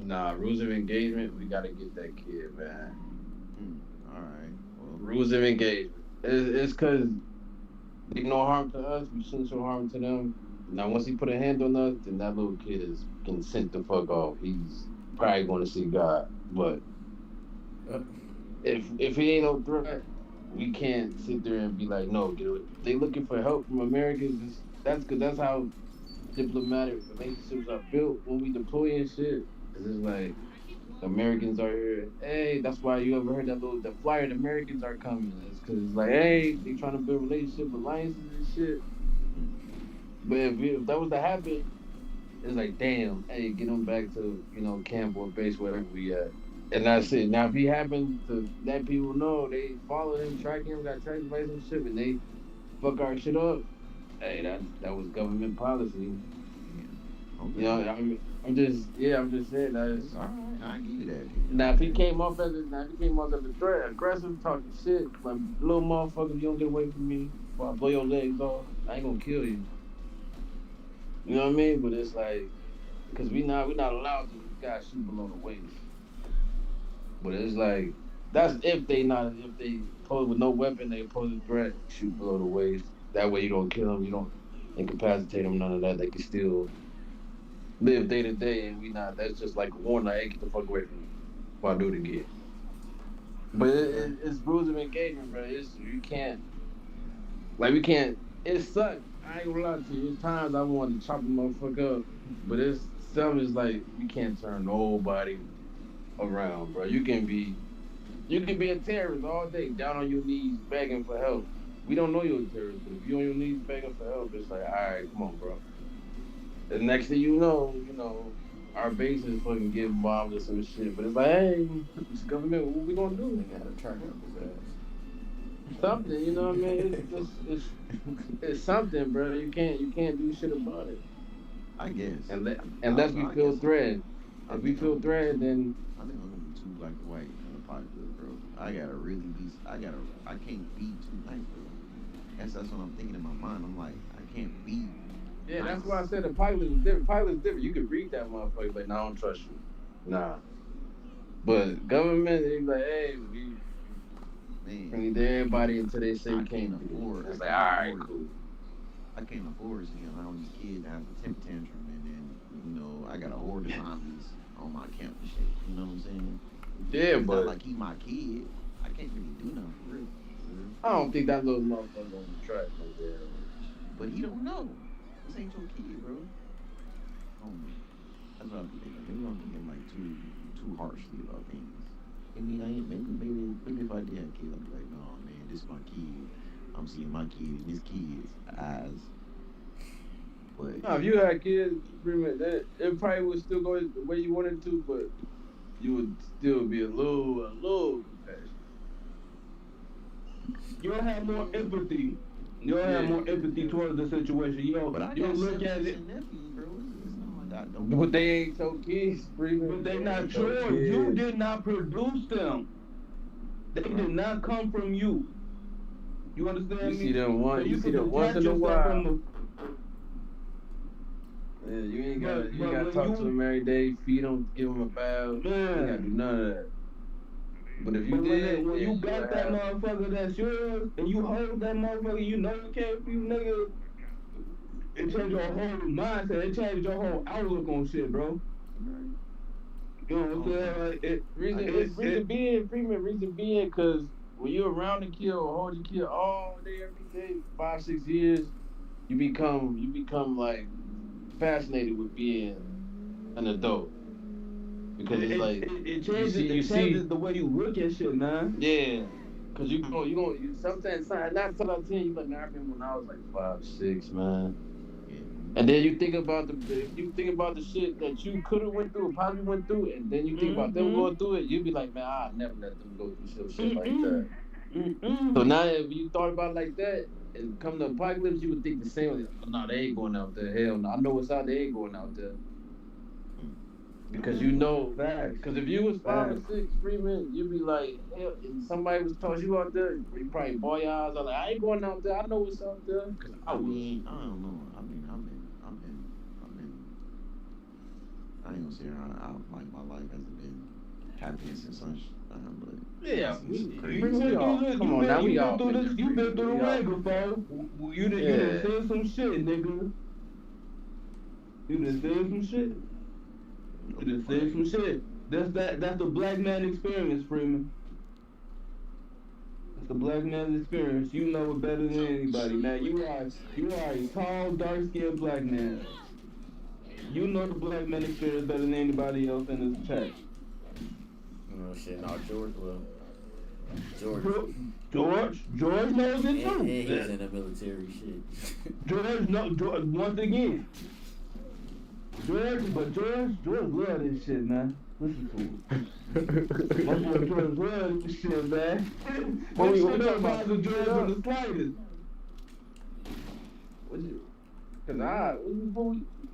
Nah, rules of engagement, we gotta get that kid, man. All right. Well, rules of engagement. It's because they no harm to us, we shouldn't show harm to them. Now, once he put a hand on us, then that little kid is getting sent the fuck off. He's probably going to see God. But if he ain't no threat, we can't sit there and be like, no, dude. They looking for help from Americans. That's because that's how diplomatic relationships are built when we deploy and shit. It's just like, Americans are here. Hey, that's why you ever heard the flyer, the Americans are coming. It's because it's like, hey, they trying to build relationship alliances and shit. But if that was to happen, it's like, damn, hey, get him back to, camp or base, wherever we at. And that's it. Now, if he happens to let people know, they follow him, track him, got track device and shit, and they fuck our shit up, hey, that was government policy. Yeah. Okay. I'm just saying that. It's all right. I give you that. Now, if he came off as a threat, aggressive, talking shit, like, little motherfucker, you don't get away from me, before I blow your legs off, I ain't gonna kill you. You know what I mean? But it's like, cause we're not allowed to guys shoot below the waist. But it's like, that's if they pose with no weapon, they pose a threat, shoot below the waist. That way you don't kill them, you don't incapacitate them, none of that. They can still live day to day, and that's just like a warning, like, hey, get the fuck away from me before I do it again. But it's rules of engagement, bro. We can't, it sucks. I ain't gonna lie to you. There's times I want to chop a motherfucker up, but some is like, you can't turn nobody around, bro. You can be a terrorist all day, down on your knees begging for help. We don't know you're a terrorist, but if you're on your knees begging for help, it's like, all right, come on, bro. The next thing you know, our base is fucking getting bombed or some shit. But it's like, hey, it's government, what we gonna do? They gotta turn up his ass. Something, you know what I mean? It's something, bro. You can't do shit about it. I guess. Unless we feel threatened. If we feel threatened, then I think I'm gonna be too black and white in the pocketbook, bro. I can't be too nice, bro. That's what I'm thinking in my mind. I'm like, I can't be. Yeah, nice. that's why I said the pilot is different. Pilot's different. You can read that motherfucker, like, nah, I don't trust you. Nah. But government, they like, hey, we need everybody until they say we can't afford. It's like, all right, cool. I can't afford seeing all these kids have a temper tantrum, and then, I got a horde of zombies on my camp and shit. You know what I'm saying? Yeah, it's but not like he my kid. I can't really do nothing for real. I don't think that little motherfucker on the track like that. But he don't know. This ain't your kid, bro. That's what I'm thinking. Maybe I'm thinking like too harshly about things. I mean, maybe if I did have kids, I'd be like, no, man, this is my kid. I'm seeing my kid in this kid's eyes. But no, if you had kids, it probably would still go the way you wanted to, but you would still be a little compassionate. You'll have more empathy. You'll have more empathy towards the situation. You'll look at it. Nephews, bro. It's not like I don't. But they ain't your kids, But they not yours. You did not produce them. They did not come from you. You understand me? You see them once in a while. Yeah, you ain't gotta talk to them every day, feed them, give them a bath. You ain't gotta do none of that. But if you when you got that motherfucker that's yours, and you hold that motherfucker, you know you can't be nigga. It changed your whole mindset. It changed your whole outlook on shit, bro. You know what I'm saying? Reason being, because when you're around the kid or hold the kid all day, every day, 5-6 years, you become like fascinated with being an adult. Because it's like it changes the way you look at shit, man. Yeah, cause you sometimes not 10. You like, man, I remember when I was like 5, 6, man. Yeah. And then you think about the shit that you could have went through, or probably went through, and then you think about them going through it. You be like, man, I'll never let them go through shit like that. So now, if you thought about it like that, and come to apocalypse, you would think the same. Like, oh, no, they ain't going out there. Hell no, I know what's out there. They ain't going out there. Because you know, because if you was 5 or 6, Freeman, you'd be like, hell, if somebody was tossing you out there, you probably ball your eyes out like, I ain't going out there. I know what's out there. Cause I don't know. I ain't gonna say like my life hasn't been happiness and sunshine, but yeah, come on now, we all you've been through the rain before. You done said some shit, nigga. You done said some shit. You done said some shit. That's the black man experience, Freeman. That's the black man's experience. You know it better than anybody, man. You are a tall, dark-skinned black man. You know the black man experience better than anybody else in this chat. Oh shit, no, George will. George knows it too. And he's in the military shit. George once again. George love this shit, man. Listen to him. My boy George love this shit, man. What we talking about the George on the slightest? What you? Cause what we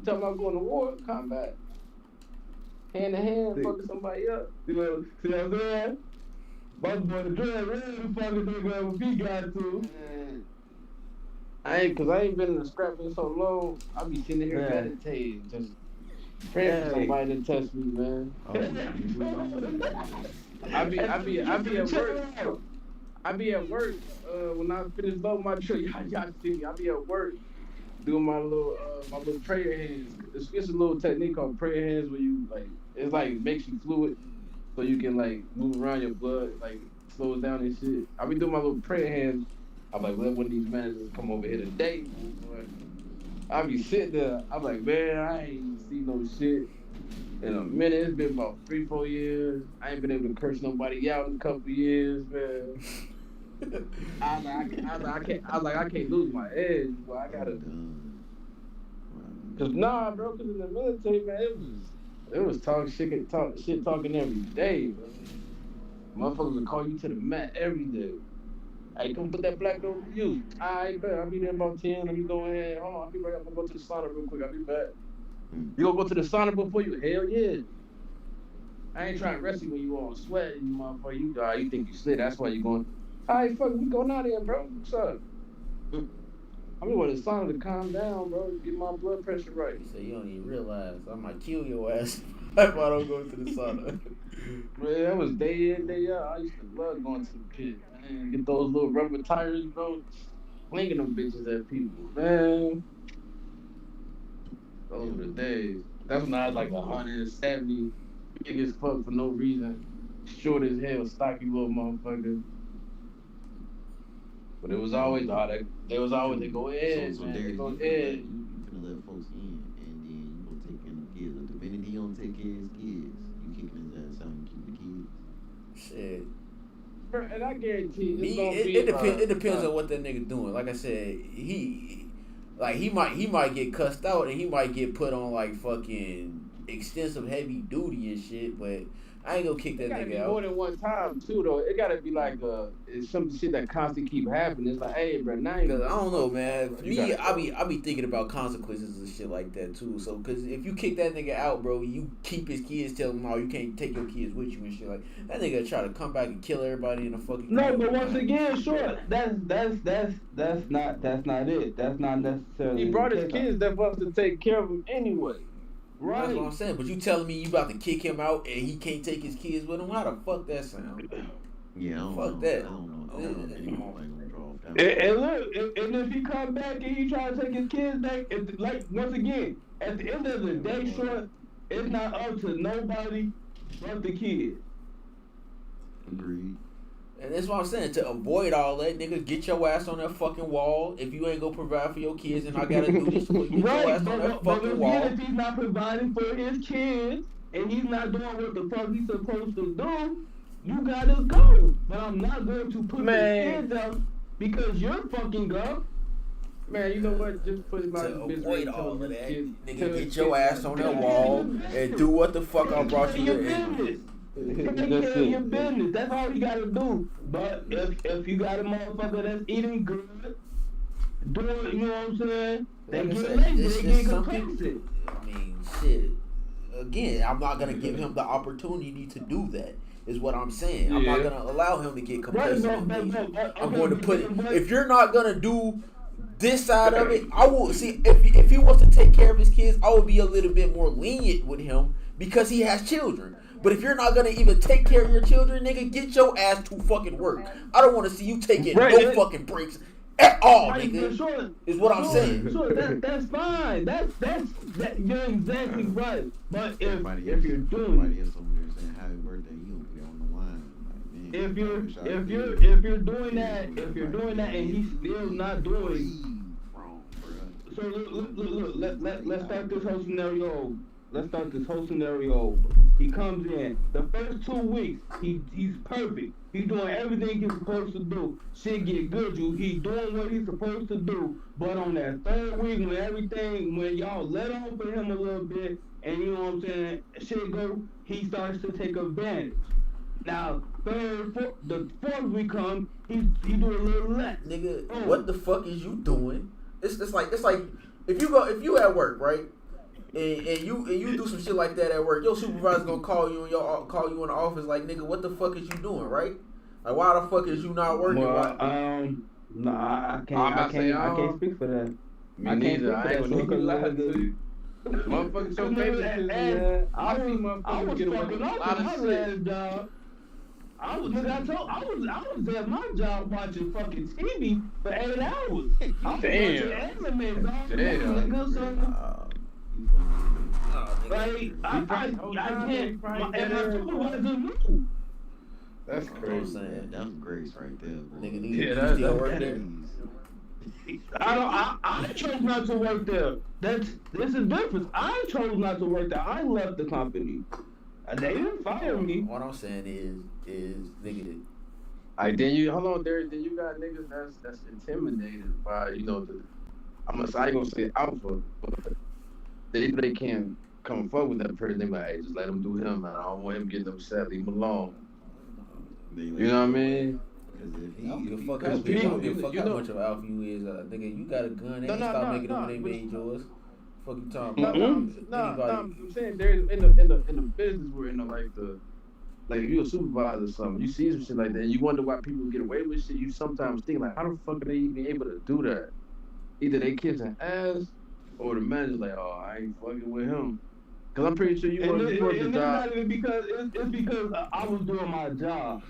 talking about going to war, combat, hand to hand, fucking somebody up. You know, see what I'm saying? My boy the George really fucking nigga if he got to. I ain't been in the scrap in so long. I be sitting here meditating, just praying for somebody to touch me, man. I be at work. When I finish loading my truck, y'all see me. I be at work doing my little prayer hands. It's a little technique called prayer hands where you it's makes you fluid, so you can move around your blood, slows down and shit. I be doing my little prayer hands. I'm like, let one of these managers come over here today. I be sitting there. I'm like, man, I ain't seen no shit in a minute. It's been about 3-4 years. I ain't been able to curse nobody out in a couple of years, man. I can't lose my edge, but I gotta. Cause cause in the military, man, it was talking every day, bro. Motherfuckers would call you to the mat every day. Hey, come put that black over you. Alright, bet. I'll be there in about 10. Let me go ahead. Hold on, I'll be right up. I'm gonna go to the sauna real quick. I'll be back. You gonna go to the sauna before you? Hell yeah. I ain't trying to rest you when you all sweating, motherfucker. You think you slid. That's why you going. Alright, fuck, we going out there, bro. What's up? I'm going to the sauna to calm down, bro. Get my blood pressure right. You say you don't even realize I might kill your ass if I don't go to the sauna. Man, that was day in, day out. I used to love going to the pit. Man, get those little rubber tires, bro. Flinging them bitches at people, man. Those were the days. That's when I was 170, big as fuck for no reason. Short as hell, stocky little motherfucker. But it was always they was always they go ahead, so man. Derek, They go you ahead. finna let folks in, and then you gonna take care of the kids. If the minute he don't take care of his kids, you kicking his ass out and keep the kids. Shit. And I guarantee It depends on what that nigga doing. Like I said, he might get cussed out and he might get put on fucking extensive heavy duty and shit, but I ain't gonna kick that nigga out. More than one time too, though. It gotta be it's some shit that constantly keep happening. It's like, hey, bro, now you. Cause I don't know, man. For me, I be thinking about consequences and shit like that too. So, cause if you kick that nigga out, bro, you keep his kids, tell him, no, you can't take your kids with you and shit like that. Nigga try to come back and kill everybody in the fucking. No, but once again, sure, that's not it. That's not necessarily. He brought his kids there for us to take care of him anyway. Right. That's what I'm saying. But you telling me you about to kick him out and he can't take his kids with him? How the fuck that sound? Yeah, I don't fuck know. that. I don't know. And look, and if he come back and he try to take his kids back, once again, at the end of the day, short, it's not up to nobody but the kid. Agreed. And that's what I'm saying. To avoid all that, nigga, get your ass on that fucking wall. If you ain't gonna provide for your kids, and I gotta do this, get your ass on that fucking wall. If he's not providing for his kids and he's not doing what the fuck he's supposed to do, you gotta go. But I'm not going to put the kids out because you're fucking up. Man, you know what? Just put my to avoid all of that, nigga, get your ass on that wall and do what the fuck I brought you here. Take care of your business. That's all you gotta do. But if you got a motherfucker that's eating good, doing, you know what I'm saying? They get lazy. They get complacent. I mean, shit. Again, I'm not gonna give him the opportunity to do that. Is what I'm saying. I'm not gonna allow him to get complacent. I'm going to put it. If you're not gonna do this side of it, I will see. If he wants to take care of his kids, I will be a little bit more lenient with him because he has children. But if you're not gonna even take care of your children, nigga, get your ass to fucking work. I don't want to see you taking no fucking breaks at all, nigga. Is what I'm saying. Sure, that's fine. That's you're exactly right. But if you're doing somebody else over there saying happy birthday, you over there on the line. Like, man, if you're doing that, and he's still not doing. So look, let's start this whole scenario let's start this whole scenario over. He comes in. The first 2 weeks, he's perfect. He's doing everything he's supposed to do. Shit get good, he's doing what he's supposed to do. But on that third week, when y'all let on for him a little bit, and you know what I'm saying, shit go, he starts to take advantage. Now, the fourth week come, he do a little less. Nigga, what the fuck is you doing? It's like if you at work, right? And you do some shit like that at work, your supervisor's gonna call you in the office like, nigga, what the fuck is you doing, right? Like, why the fuck is you not working? Well, I can't speak for that. Me neither. I ain't gonna lie to you. Motherfuckers so famous. I was fucking up in my last job. I was at my job watching fucking TV for 8 hours. I was watching anime, dog. Like, I can't. And my supervisor knew. That's crazy. That's grace right there, bro. Nigga, that's still work there. I chose not to work there. This is different. I chose not to work there. I left the company. They didn't fire me. What I'm saying is nigga. Alright, then you got niggas that's intimidated by, you know, I ain't gonna say alpha, but they can't come fuck with that person. They like, hey, just let him do him, man. I don't want him getting upset. Leave him alone. You know what I mean? I don't give a fuck how much of alpha you is. Nigga, you got a gun. They stop making them when they made yours. Fuck you talking about? I'm saying there's in the business where, you know, like if you're a supervisor or something, you see some shit like that, and you wonder why people get away with shit. You sometimes think like, how the fuck are they even able to do that? Either they kissing ass, or the manager's like, oh, I ain't fucking with him. Cause I'm pretty sure you work the job. It's not even because it's because I was doing my job.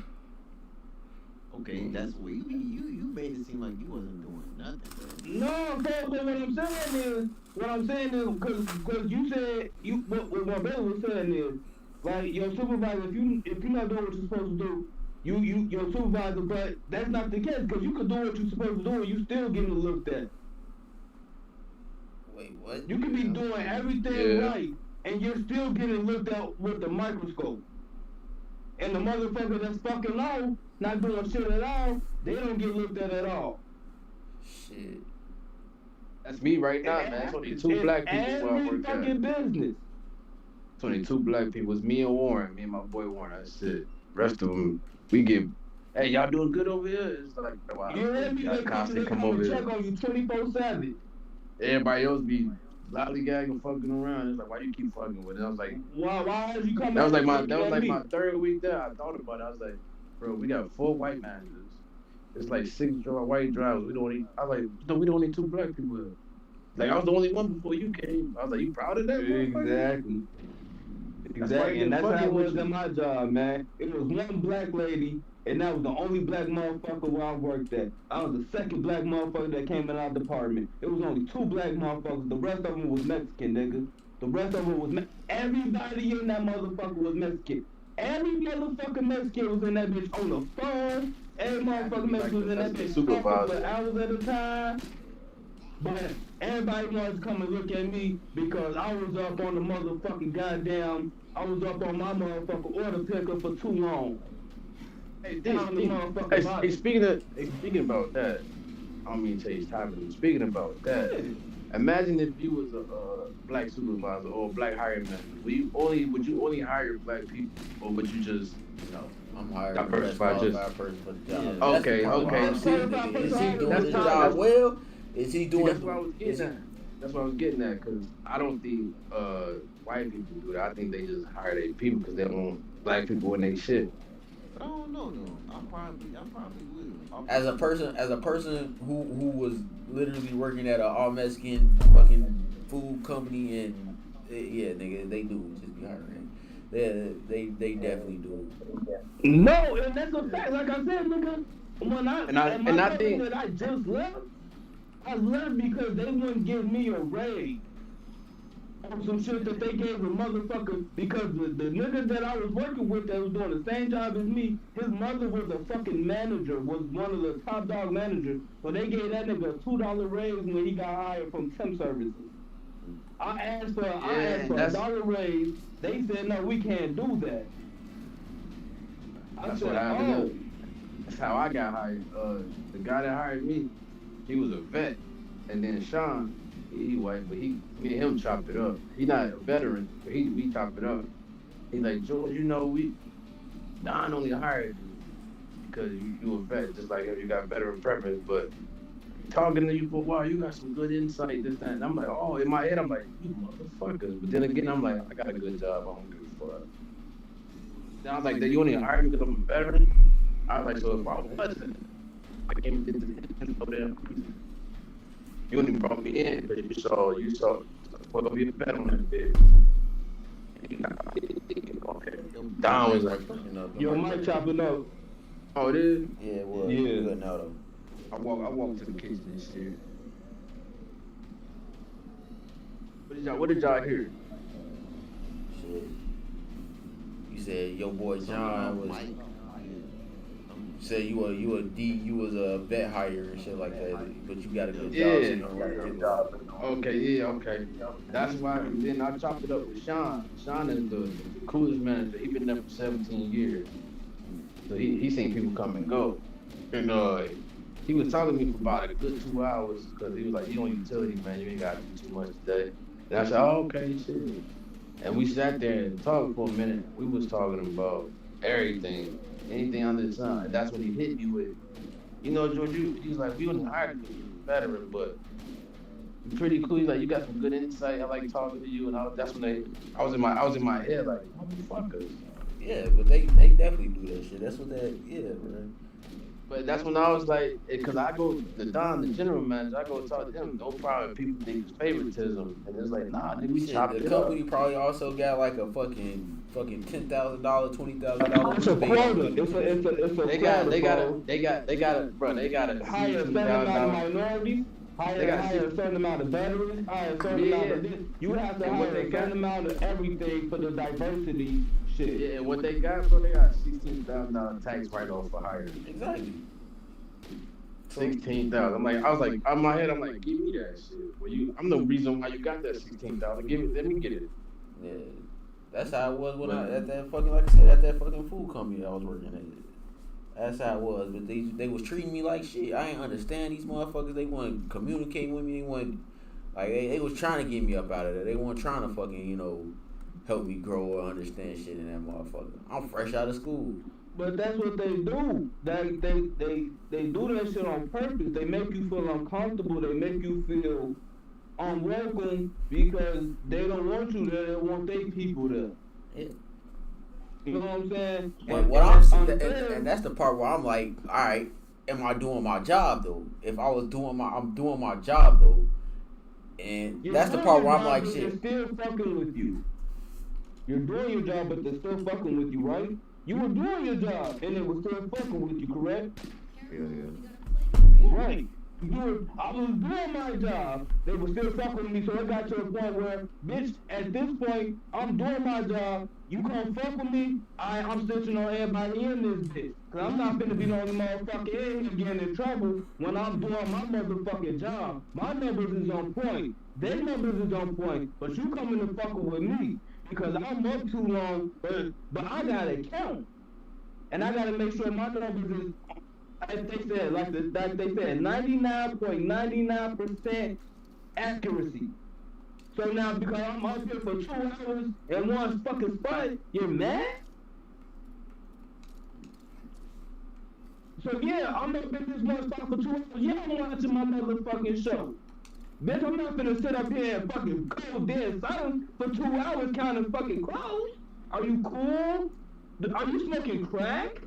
Okay, that's what you made it seem like you wasn't doing nothing, bro. No, so what I'm saying is, because you said what Bailey was saying is, like, your supervisor, if you're not doing what you're supposed to do, your supervisor, but that's not the case, because you could do what you're supposed to do and you still getting looked at. Wait, what? You could be doing everything right, and you're still getting looked at with the microscope. And the motherfucker that's fucking low, not doing shit at all, they don't get looked at all. Shit. That's me right now, man. It's only two black people where I work fucking business. It's only two black people. It's me and Warren. Me and my boy Warren. That's it. Rest of them, we get, hey, y'all doing good over here? It's like, wow. You hear me? They come over here. Check on you 24/7. Everybody else be lollygagging, fucking around. It's like, why you keep fucking with it? I was like, why is you coming? That was like my third week there. I thought about it. I was like, bro, we got 4 white managers. It's like 6 white drivers. We don't need 2 black people here. Like, I was the only one before you came. I was like, you proud of that? Exactly. And that's how it was at my job, man. It was one black lady, and that was the only black motherfucker where I worked at. I was the second black motherfucker that came in our department. It was only 2 black motherfuckers. The rest of them was Mexican, nigga. The rest of them was everybody in that motherfucker was Mexican. Every motherfucking Mexican was in that bitch on the phone. Every motherfucking Mexican was in that bitch talking for hours at a time. But everybody wanted to come and look at me because I was up on the motherfucking goddamn, I was up on my motherfucking order picker for too long. Hey, speaking about that, I don't mean to change topic, but speaking about that, imagine if you was a black supervisor or a black hiring manager. Would you only hire black people, or would you just, you know, I'm hiring diversify person for the job. Yeah. Okay. Is he doing his job well? Is he doing? That's what I was getting at. That's what I was getting at, because I don't think white people do that. I think they just hire their people because they don't want black people in their shit. I don't know though. I probably will. As a person who was literally working at an all Mexican fucking food company, and yeah, nigga, they do just be hiring. They definitely do. No, and that's a fact. Like I said, nigga, I think that I just left. I left because they wouldn't give me a raise on some shit that they gave a motherfucker, because the nigga that I was working with that was doing the same job as me, his mother was a fucking manager, was one of the top dog managers. So they gave that nigga a $2 raise when he got hired from temp services. I asked for Yeah, a dollar raise. They said no, we can't do that. I that's said, what I oh, did. That's how I got hired. The guy that hired me, he was a vet, and then Sean, he white, but me and him chopped it up. He not a veteran, but we chopped it up. He's like, George, Don only hired you because you a vet, just like him. You got veteran preference, but talking to you for a while, you got some good insight, this, that. And I'm like, oh, in my head, I'm like, you motherfuckers. But then again, I'm like, I got a good job. I don't give a fuck. Then I was like, you only hired me because I'm a veteran? I was like, so if I wasn't, I came into the over there. You only brought me in because you saw, what gonna be a bet on that bitch. Don was like, your mic chopping up. oh, it is? Yeah, it was. Yeah. Good now though. I walked to the kitchen and shit. What did y'all hear? Shit. You said your boy John was said you was a vet hire and shit like that, but you got a good job. Yeah. So you don't like it. Okay. That's why then I chopped it up with Sean. Sean is the coolest manager. He been there for 17 years. So he seen people come and go. And he was talking to me for about a good 2 hours because he was like, you don't utility, man. You ain't got to do too much today. And I said, oh, okay, shit. And we sat there and talked for a minute. We was talking about everything, anything under the sun. And that's when he hit me with, you know, George, he was like, we only hired you, you're a veteran, but you're pretty cool. He's like, you got some good insight. I like talking to you. And that's when I was in my head like, motherfuckers. Yeah, but they definitely do that shit. That's what man. But that's when I was like, because I go to Don, the general manager, I go talk to him. No problem. People think it's favoritism, and it's like, nah, nigga, we chopped it up. The company probably also got like a fucking $10,000, $20,000. It's a quota. It's a They got a hire a certain amount of minorities. Hire a certain amount of veterans. Hire a certain amount of this. You have to hire a certain amount of everything for the diversity. Shit. Yeah, and what they got, bro, they got $16,000 tax write-off for hiring. Exactly. 16,000. I was like, in my head, I'm like, give me that shit. Well, I'm the reason why you got that 16,000. Let me get it. Yeah, that's how it was when at that fucking, like I said, at that fucking food company I was working at. That's how it was. But they was treating me like shit. I ain't understand these motherfuckers. They want to communicate with me. They want, like, they was trying to get me up out of there. They weren't trying to fucking, help me grow or understand shit in that motherfucker. I'm fresh out of school. But that's what they do. They do that shit on purpose. They make you feel uncomfortable. They make you feel unwelcome because they don't want you there. They want their people there. Yeah. You know what I'm saying? And that's the part where I'm like, all right, am I doing my job though? If I'm doing my job though, and that's the part where I'm like, shit. They're still fucking with you. You're doing your job, but they're still fucking with you, right? You were doing your job, and they were still fucking with you, correct? Yeah. Right. I was doing my job. They were still fucking with me, so it got to a point where, bitch, at this point, I'm doing my job. You can't fuck with me. I'm snitching on everybody in this bitch. Because I'm not finna be the only motherfucker in here getting in trouble when I'm doing my motherfucking job. My numbers is on point. Their numbers is on point. But you coming to fucking with me. Because I'm up too long, but I gotta count. And I gotta make sure my numbers is, like they said, 99.99% accuracy. So now, because I'm up here for 2 hours and one fucking spot, you're mad? So yeah, I'm up in this one spot for 2 hours. Yeah, I'm watching my motherfucking show. Bitch, I'm not finna sit up here and fucking cold dead silence for 2 hours counting fucking clothes. Are you cool? Are you smoking crack?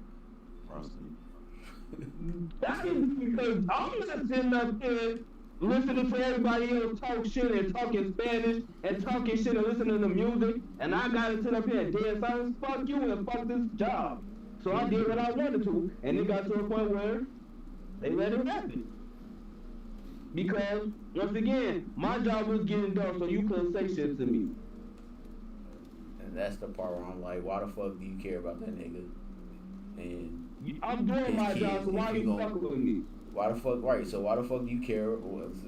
That is because I'm not sitting up here listening to everybody else talk shit and talking Spanish and talking shit and listening to music, and I gotta sit up here and dead silence. Fuck you and fuck this job. So I did what I wanted to, and it got to a point where they let it happen. Because, once again, my job was getting done, so you couldn't say shit to me. And that's the part where I'm like, why the fuck do you care about that nigga? And I'm doing my job, so why are you fucking with me? Why the fuck, right? So why the fuck do you care?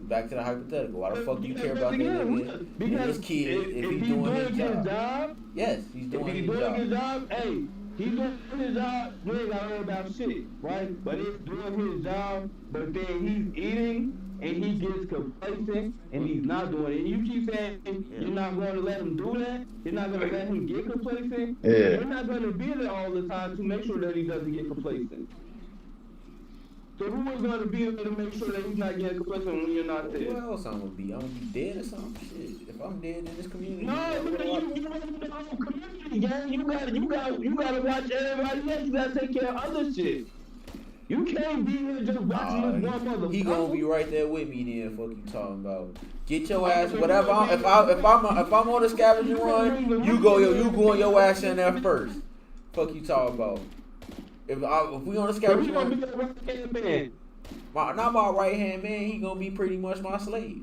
Back to the hypothetical. Why the fuck do you care about that nigga and his kid if he's doing his job? Yes, he's doing his job. Hey, he's doing his job. You ain't gotta worry about shit, right? But he's doing his job. But then he's eating and he gets complacent and he's not doing it. And you keep saying you're not going to let him do that. You're not going to let him get complacent. Yeah. You're not going to be there all the time to make sure that he doesn't get complacent. So who is going to be there to make sure that he's not getting complacent when you're not there? What else I'm gonna be? I'm gonna be dead or something? Shit. If I'm dead in this community, No, you run the whole community, gang. You gotta watch everybody else. You gotta take care of other shit. You can't be here just watching this one motherfucker. He gonna be right there with me then. Fuck you talking about? Get your ass. Whatever. If I'm on a scavenger run, you go your ass in there first. Fuck you talking about? If we on a scavenger run, gonna be the right hand man. Not my right hand man. He gonna be pretty much my slave.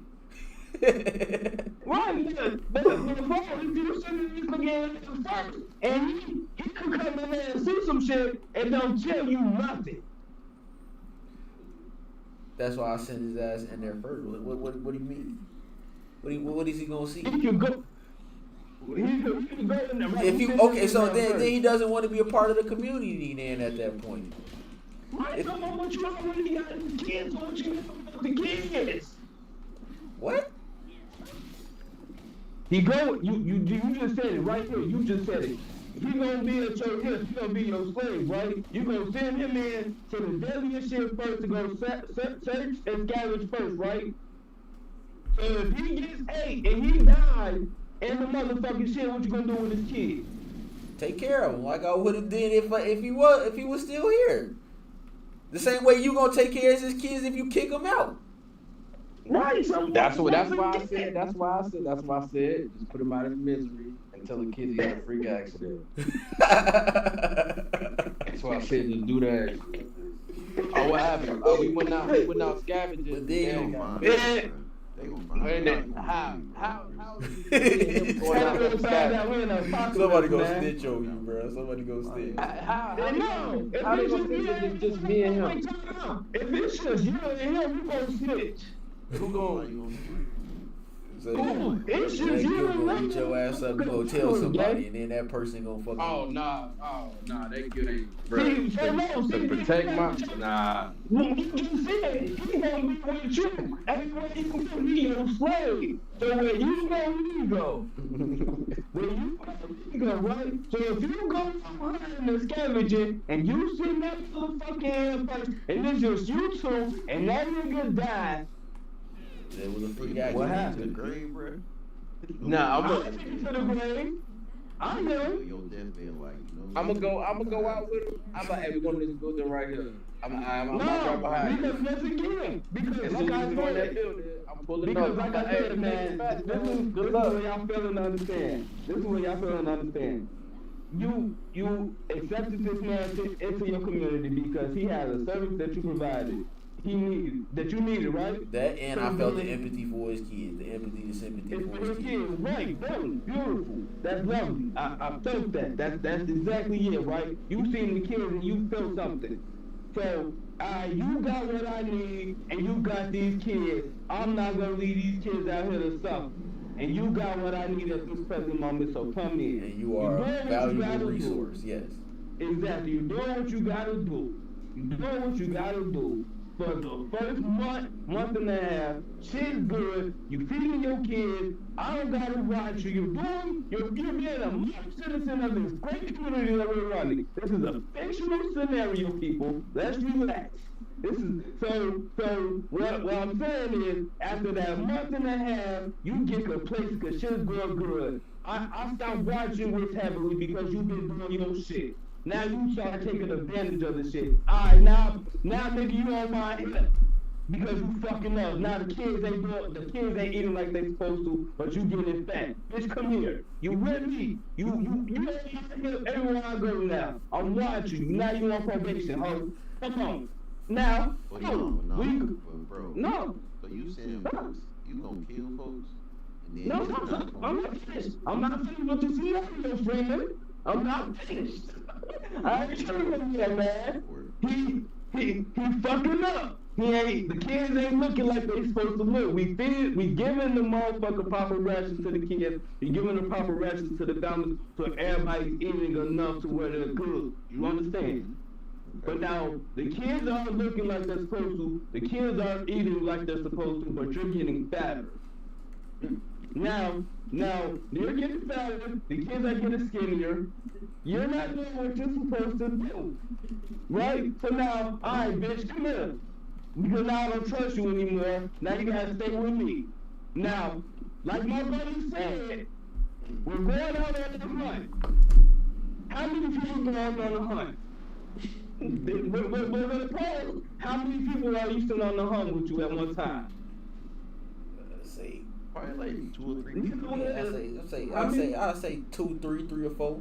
Right, but if you send this again first, and he can come in there and see some shit and don't tell you nothing. That's why I sent his ass in there first. What do you mean? What is he gonna see? He can go. He can go in there. Right? If you okay, so then he doesn't want to be a part of the community. Then at that point, right? So what you already got the kids? What you about the kids? What? He go. You just said it right here. You just said it. He gonna be at your hip. He gonna be your slave, right? You gonna send him in to the deadliest shit first to go search and scavenge first, right? So if he gets 8 and he dies in the motherfucking shit, what you gonna do with his kid? Take care of him like I would have did if he was still here. The same way you gonna take care of his kids if you kick him out. Right. That's why I said. Just put him out of his misery and tell the kids he had a freak accident. That's why I said just do that. Oh, what happened? We went out scavenging. But They then, gonna find it, bro. They gonna find it. How somebody gonna snitch on you, bro. Somebody gonna snitch. how If it's just me and him? If it's just you and him, you gonna snitch. Who going? So It's just you you and gonna him. beat your ass up, you gonna tell somebody, and then that person gonna fucking. Oh nah, they good ain't, bro. See, To protect my nah. When you just said he gonna be with you. Everywhere you go, he your slave. So where you go, where you go, right? So if you go behind the scavenging and you see that motherfucking place, and it's just you two, and that nigga died. There was a freak accident. What To the happened? grave, bro. Nah, I'm gonna take you to the grave. I know. Your deathbed, like, you know. I'm gonna go out with him. I'm like, hey, we're going to this building right here. I'm right No, behind you. because once again, because As like soon I as we go in that said, building, I'm pulling because up. like I hey, said, man, this is what y'all failing to understand. This is what y'all failing to understand. You accepted this man into your community because he had a service that you provided. That you needed, right? That and I felt the empathy for his kids, the empathy, the sympathy It's for for his your kids. kids, right? Beautiful. That's lovely. I felt that. That's exactly it, right? You seen the kids and you felt something. So, you got what I need, and you got these kids. I'm not gonna leave these kids out here to suffer. And you got what I need at this present moment, so come in. And you are a valuable resource, yes. Exactly. You're doing what you gotta do. You're doing what you gotta do. For the first month and a half, shit's good. You feeding your kids. I don't gotta watch you. You're being a model citizen of this great community that we're running. This is a fictional scenario, people. Let's relax. This is so. What I'm saying is, after that month and a half, you get complacent because shit's going good. I stopped watching what's heavily because you've been doing your shit. Now you start taking advantage of the shit. Alright, now nigga, you on my hip. Because you fucking up. Now the kids ain't eating like they supposed to, but you getting fat. Bitch, come here. You with me. You ain't here everywhere I go now. I'm watching you. Now you on probation, ho. Come on. Now, Well, bro. No. So you saying folks, you gonna kill folks? And then No, I'm not finished. I'm not finished with the scenario, Freeman. I'm not finished. I ain't telling him yet, man. He fucking up. The kids ain't looking like they supposed to look. We giving the motherfucker proper rations to the kids. We giving the proper rations to the families, so everybody's eating enough to where they're good. You understand? But now the kids aren't looking like they're supposed to. The kids aren't eating like they're supposed to. But you're getting fatter. Now you're getting fatter. The kids are getting skinnier. You're not doing what you're supposed to do, right? So now, all right, bitch, come here. Because now I don't trust you anymore. Now you gotta stay with me. Now, like my brother said, we're going out on the hunt. How many people going on the hunt? We're gonna pause. How many people are you still on the hunt with you at one time? Say Probably like 2 or 3 people. I'll say 2, 3 or 4.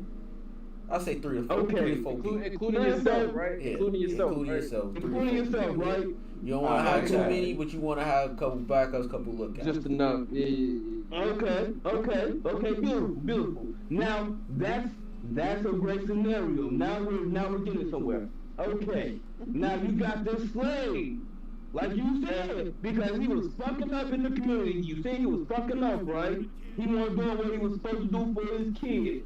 I'll say 3 or 4. Okay. 3 or 4 Including yourself, right? Yeah. Including yourself. Including yourself, right? You don't want to have too many, but you want to have a couple backups, couple lookouts. Just enough. Yeah. Okay, beautiful. Now that's a great scenario. Now we're getting somewhere. Okay, now you got this slave, like you said, because he was fucking up in the community. You said he was fucking up, right? He wasn't doing what he was supposed to do for his kids.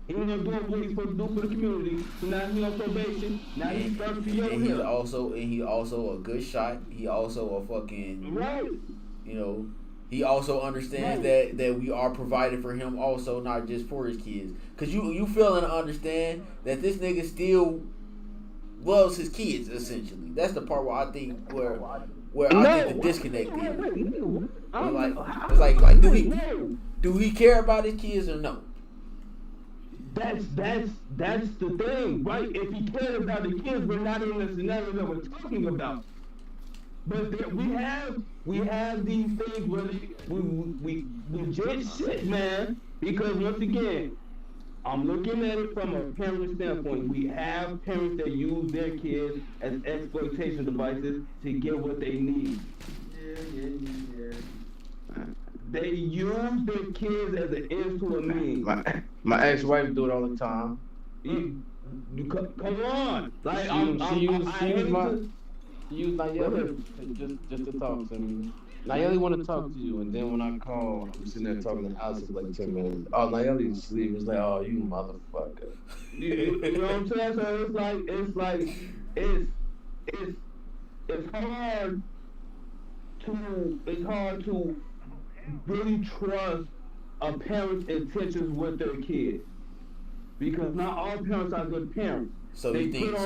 He wasn't doing what he's supposed to do for the community. So now he's on probation. Now he's starting to your and he also a good shot. He also a fucking right. You know, he also understands that we are provided for him also, not just for his kids. Cause you feel and understand that this nigga still loves his kids essentially. That's the part where I think I think the disconnect is. Like do he care about his kids or no? That's the thing, right? If he cared about the kids, we're not in the scenario that we're talking about. But we have these things where we legit shit, man. Because once again, I'm looking at it from a parent standpoint. We have parents that use their kids as exploitation devices to get what they need. Yeah. They use their kids as an end to a means. My ex-wife do it all the time. You come on. Like she used Nayeli just to talk to me. Nayeli want to talk to you, and then when I call, I'm sitting there talking to Alice for like 10 minutes. Oh, Nayeli's asleep. It's like, oh, you motherfucker. You know what I'm saying? So it's hard to really trust a parent's intentions with their kids, because not all parents are good parents. So you think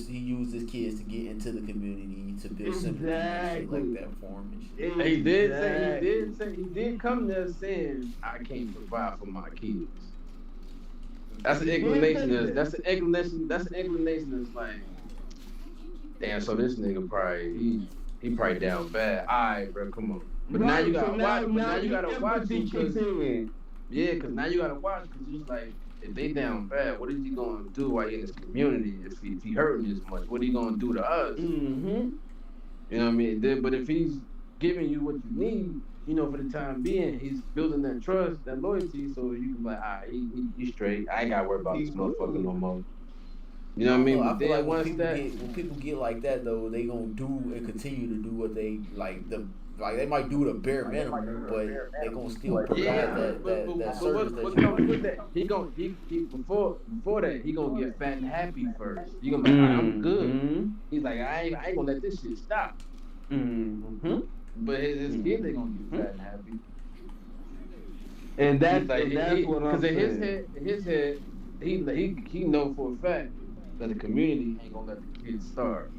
he uses kids to get into the community to build sympathy and shit like that for him and shit. He did come there saying I can't provide for my kids. That's an inclination. That's an inclination. That's like, damn. So this nigga probably he probably down bad. Alright, bro, come on. But now you gotta watch. Now you gotta watch because now you gotta watch because he's like, if they down bad, what is he gonna do while he in this community? If he hurting this much, what he gonna do to us? Mm-hmm. You know what I mean? But if he's giving you what you need, you know, for the time being, he's building that trust, that loyalty, so you can be like, alright, he straight. I ain't gotta worry about this motherfucker no more. You know what I mean? I feel like when people get like that though, they gonna do and continue to do what they like. They might do the bare minimum, but they gonna still provide that service. Before that, he gonna get fat and happy first. You gonna be like, I'm good. He's like, I ain't gonna let this shit stop. But his kids ain't gonna get fat and happy. And that's what I'm saying. Because in his head, he know for a fact that the community ain't gonna let the kids starve.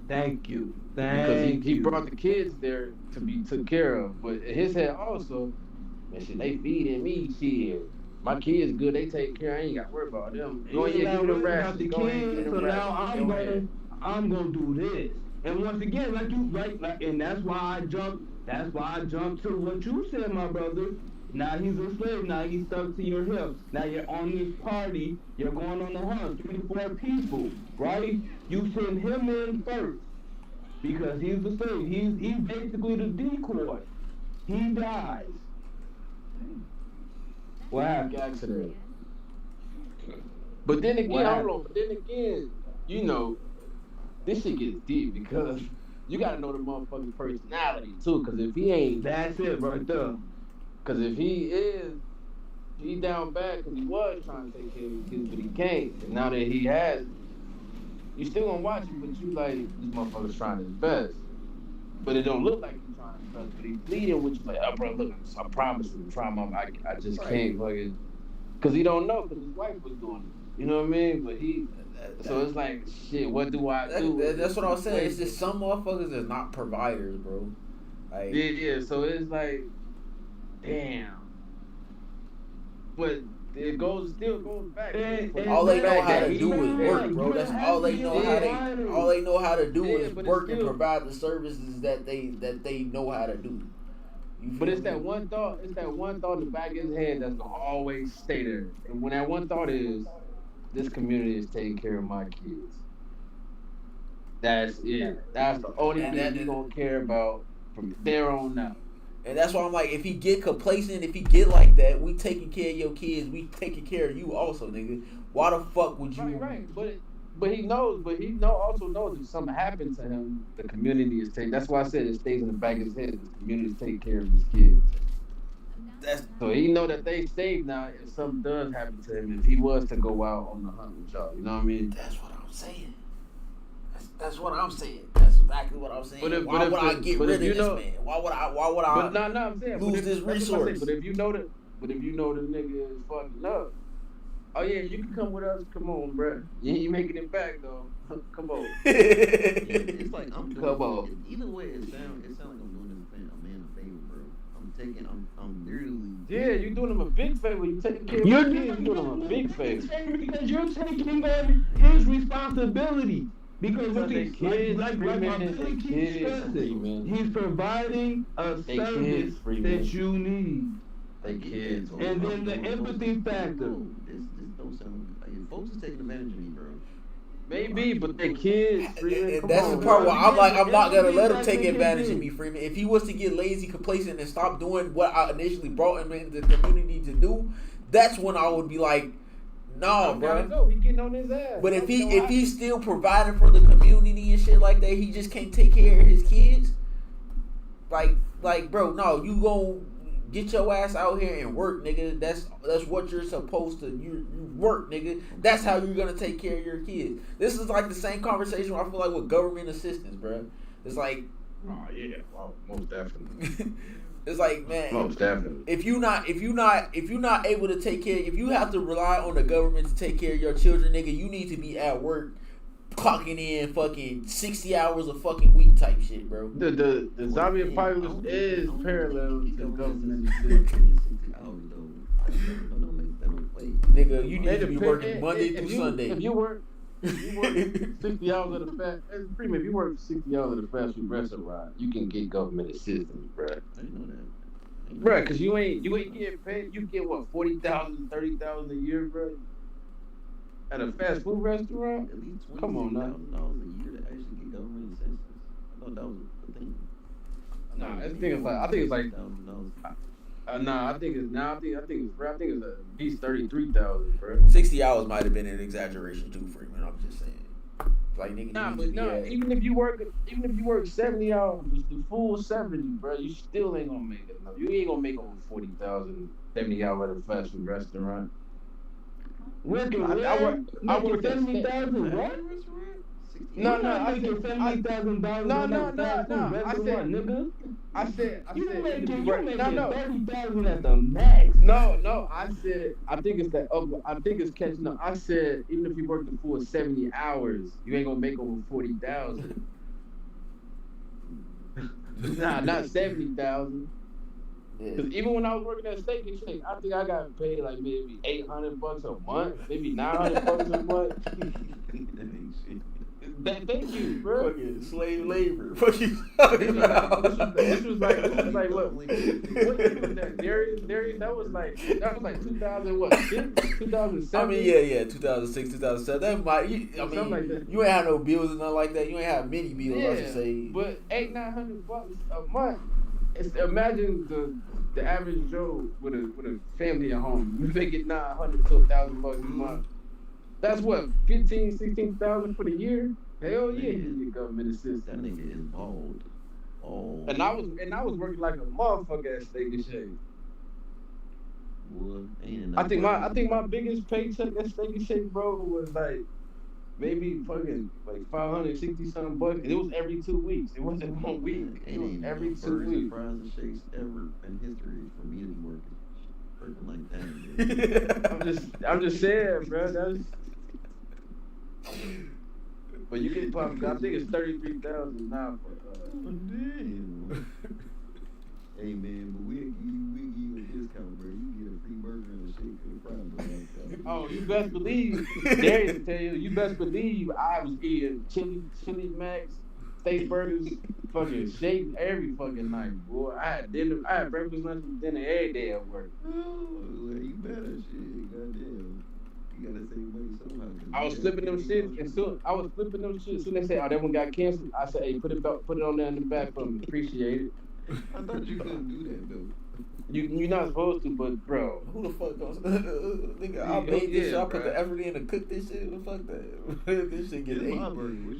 Thank you. Because he brought the kids there to be took care of. But in his head also, man, shit, they feeding me shit. My kids good, they take care. I ain't got to worry about them. Go ahead, give me the rest. So now I'm gonna do this. And once again, and that's why I jumped to what you said, my brother. Now he's a slave. Now he's stuck to your hips. Now you're on this party. You're going on the hunt. 3 to 4 people, right? You send him in first because he's the slave. He's basically the decoy. He dies. What happened? Accident. But then again, hold on. But then again, you know, this shit gets deep because you gotta know the motherfucker's personality too. Cause if he ain't, That's it right there. cause if he down bad because he was trying to take care of his kids, but he can't. And now that he has, you still gonna watch him, but you like this motherfucker's trying his best. But it don't look like he's trying his best. But he's pleading with you like, oh, bro, look, I promise you, try my, I just can't fucking, cause he don't know, cause his wife was doing it. You know what I mean? But so it's like, shit, what do I do? That's what I was saying. It's just some motherfuckers is not providers, bro. Like, yeah. So it's like, damn. But it still goes back. All they know how to do is work, bro. That's all they know all they know how to do is work and provide the services that they know how to do. But it's that one thought. It's that one thought in the back of his head that's gonna always stay there. And when that one thought is, this community is taking care of my kids. That's it. That's the only thing he's gonna care about from there on out. And that's why I'm like, if he get complacent, if he get like that, we taking care of your kids, we taking care of you also, nigga. Why the fuck would you? Right. But he also knows if something happened to him, the community is taking. That's why I said it stays in the back of his head. The community is taking care of his kids. So he know that they safe now. If something does happen to him, if he was to go out on the hunt with y'all, you know what I mean? That's what I'm saying. That's what I'm saying. That's exactly what I'm saying. Why would I get rid of this man? Why would I I'm saying, lose this resource? But if you know the nigga is fucking up, oh yeah, you can come with us. Come on, bro. You ain't making it back though. Come on. It's like I'm doing. Come on. Either way, it sound like I'm doing a man a favor, bro. I'm literally. Yeah, you're doing him a big favor. You taking care of your kids. You're doing him a big favor because you're taking on his responsibility. Because look, like my Billy keeps stressing, he's providing a service that you need. They kids. And then the empathy factor. This don't sound like folks is taking advantage of me, bro. Maybe, but they kids. And that's the part where I'm like, I'm not gonna let him take advantage of me, Freeman. If he was to get lazy, complacent, and stop doing what I initially brought him into the community to do, that's when I would be like, no, bro. He getting on his ass. But if he's still providing for the community and shit like that, he just can't take care of his kids. Like, bro, no, you gon' get your ass out here and work, nigga. That's what you're supposed to. You work, nigga. That's how you're gonna take care of your kids. This is like the same conversation I feel like with government assistance, bro. It's like, oh yeah, well, most definitely. It's like, man, most definitely. If you're not able to take care, if you have to rely on the government to take care of your children, nigga, you need to be at work, clocking in fucking 60 hours a fucking week type shit, bro. The zombie apocalypse is parallel to the government. Nigga, you need to be working Monday through Sunday. If you work 60 hours of the fast, if you work 60 hours of the fast food restaurant ride, you can get government assistance, bro. I didn't know that. Bro, cause you ain't getting paid. You get what, 40,000, 30,000 a year, bro? At a fast food restaurant? At least come on now. $20,000 a year to actually get government assistance. I thought that was the thing. Nah, I think it's like I think it's at least 33,000, bro. 60 hours might have been an exaggeration too, Freeman. I'm just saying. Like, nigga, even if you work 70 hours, the full 70, bro, you still ain't gonna make it enough. You ain't gonna make over 40,000 70 hours at a fast food restaurant. I work 70,000 what? No, I making $70,000. No. I said you making 30,000 at the max. No. I said I think it's catching up. I said even if you work the full 70 hours, you ain't gonna make over 40,000. Nah, not 70,000. Because even when I was working at Steak and Shake, I think I got paid like maybe $800 a month, maybe $900 a month. Thank you, bro. Fucking slave labor. Fuck you talking about? This was like what? What year was that? Darius, that was like 2000 what? 2007. I mean, yeah, 2006, 2007. That might. Something like that. You ain't have no bills and nothing like that. You ain't have many bills. Yeah, I should say. But $800-900 a month. Imagine the average Joe with a family at home. You make it $900 to $1,000 a month. That's what, 15,000, 16,000 for the year? Hell yeah, he get government That assistance. nigga is bald. Oh. And I was working like a motherfucker at Steak and Shake. Boy, ain't enough I think my biggest paycheck at Steak and Shake, bro, was like maybe fucking like 560 something bucks. And it was every 2 weeks. It wasn't 1 week. It was every 2 weeks. Fries and shakes ever in history for me to be working like that. I'm just saying, bro. That's. But you can probably, I think it's 33,000 now for. Damn. Hey man, but we give you a discount, bro. You get a free burger and a shake for the price. Oh, you best believe. Darius tell you best believe I was eating chili max, steak burgers, fucking shake every fucking night, boy. I had breakfast, lunch, and dinner every day at work. Oh, well, you better shit, goddamn. You gotta save money somehow. I was flipping them shit, and soon they said, "Oh, that one got canceled." I said, "Hey, put it on there in the back for me. Appreciate it." I thought you couldn't do that though. You're not supposed to, but bro, Who the fuck goes? Nigga, I made this shit. I put the effort in to cook this shit. Fuck that. This shit gets It's ate. my burger. What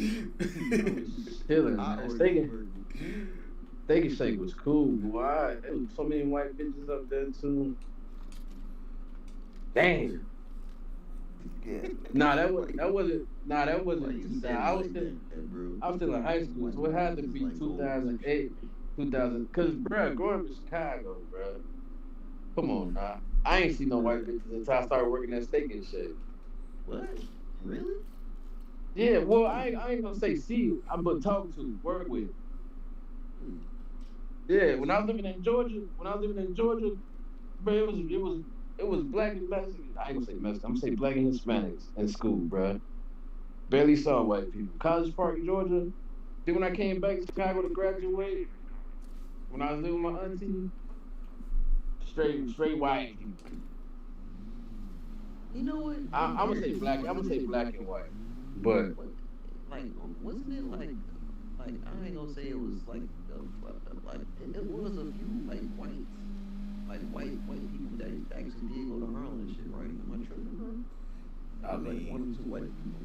you chilling. I Man. ordered Steak the burger. and Shake was cool, boy. There was so many white bitches up there too. Damn. Yeah. That wasn't. I was still in high school, so it had to be 2008, 2000. Cause bro, growing up in Chicago, bro. Come on, nah. I ain't seen no white bitches until I started working at Steak and Shake. What? Really? Yeah, well, I ain't gonna say see, but talk to, work with. Yeah, when I was living in Georgia, bro, it was black and Mexican. I ain't gonna say Mexican. I'm gonna say black and Hispanics in school, bro. Barely saw white people. College Park, Georgia. Then when I came back to Chicago to graduate, when I was living with my auntie, straight white people. You know what? I'm gonna say black. I'm gonna say black and white. But Like, wasn't it like I ain't gonna say it was like it was a few white people that actually did go to Harlem and shit, right? Am I tripping, bro? I Like mean, 1 or 2 white people.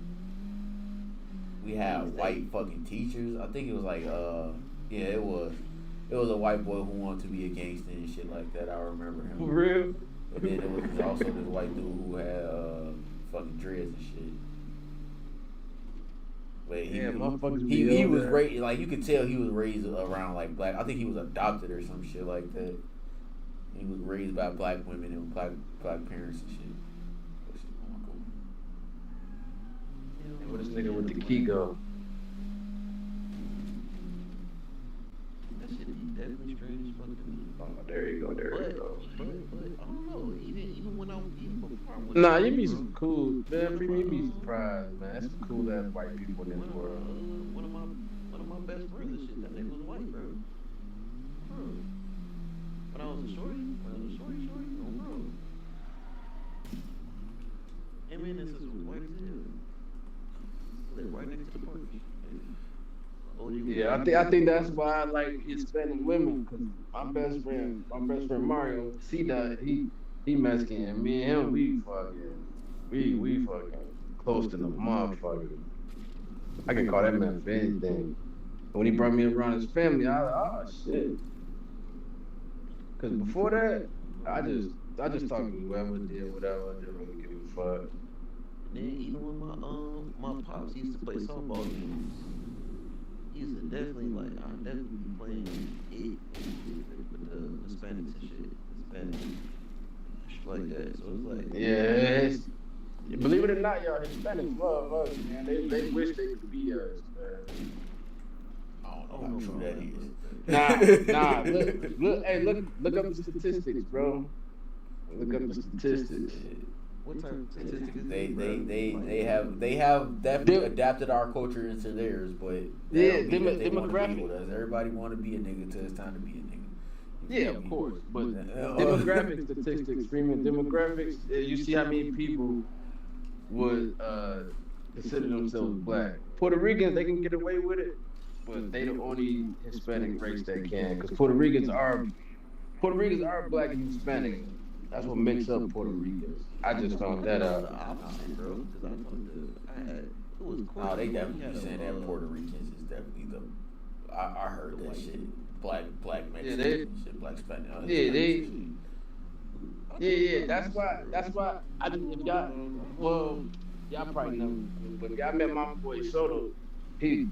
we had white fucking teachers. I think it was like yeah, it was a white boy who wanted to be a gangster and shit like that. I remember him. for real. And then there was also this white dude who had fucking dreads and shit. But he was raised, like, you could tell he was raised around like black. I think he was adopted or some shit like that. He was raised by black women and black parents and shit. That shit was cool. Where this nigga with the key go? That shit be definitely strange as fuck to me. Oh, there you go. But I don't know. Even when before I went. Nah, you be some cool, man. You be surprised, man. That's some cool ass white people in this world. One of my best friends and shit. That nigga was white, bro. When I was a shorty, oh bro. Him and his sister was white as hell. Lived right next to the park. Yeah, I think that's why I like Hispanic women. Cause my best friend Mario, he Mexican, and me and him, we fucking close to the motherfucker. I can call that man for anything. When he brought me around his family, I was like, oh shit. Cause before that, I just talked to whoever did whatever. I didn't really give a fuck. And then even when my pops used to play softball games, he used to definitely be playing it with the Hispanics and shit, shit like that. So it's like Yes. Believe it or not, y'all Hispanics love us, man. They wish they could be us, man. I don't know how true that is. Nah. Look up the statistics, bro. Look up the statistics. what type of statistics? They have definitely adapted our culture into theirs, but Yeah, demographic. Does everybody want to be a nigga till it's time to be a nigga? Yeah, of course. But demographic statistics, streaming demographics, you see how many people would consider themselves black. Puerto Ricans, they can get away with it, but they the only Hispanic race that can, because Puerto Ricans are black and Hispanic That's what makes up Puerto Ricans. I just found that The out. opposite, bro. Because I talked to, it was Oh, they Quavo, definitely he had saying that Puerto Ricans is definitely the. I heard that shit. Black Mexican shit, black Spanish. Yeah, they. Yeah. That's why. If y'all, well, y'all probably know, but if y'all met my boy Soto, his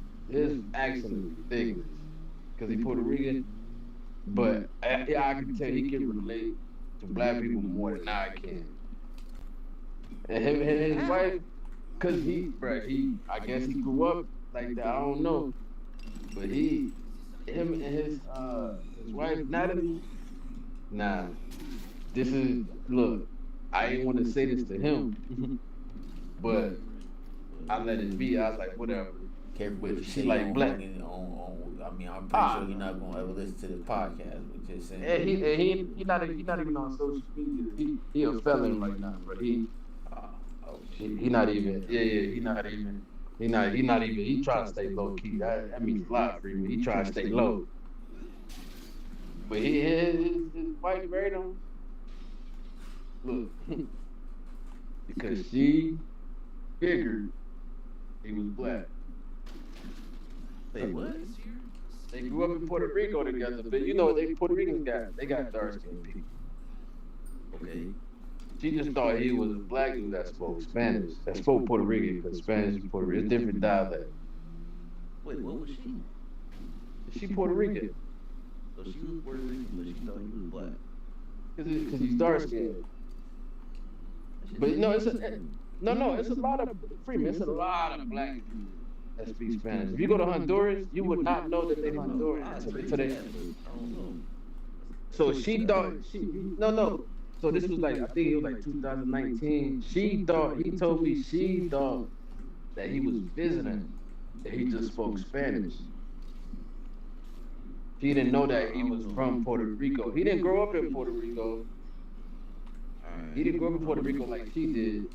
accent is ridiculous because he Puerto Rican. But I can tell he can relate to black people more than I can. And him and his wife, cause I guess he grew up like that. I don't know, but him and his wife Natalie. Nah, look. I didn't want to say this to him, but I let it be. I was like, whatever. Careful But what you she say like on, black. I mean, I'm pretty sure you're not gonna ever listen to this podcast. But just saying. And he not even on social media. He a felon right now, bro. He not even. Yeah. He not even. He not even. He trying to stay low key. That means a lot for me. He trying to stay low. But his wife married him. Look, because she figured he was black. Wait, what? They grew up in Puerto Rico together, but you know Puerto Ricans got dark skinned people. Okay. She just thought he was a black dude that spoke Spanish, that spoke Puerto Rican, because Spanish is Puerto Rican, it's different dialect. Wait, what was she? She Puerto Rican, So she was Puerto Rican, but she thought he was black. because he's dark skinned. But no, it's a lot of Freeman. It's a lot of black people that speak Spanish. If you go to Honduras, you would not know that they're Honduran until they. I don't know. So she thought no. So this was like I think it was like 2019. He told me she thought that he was visiting, that he just spoke Spanish. She didn't know that he was from Puerto Rico. He didn't grow up in Puerto Rico. He didn't grow up in Puerto Rico like she did.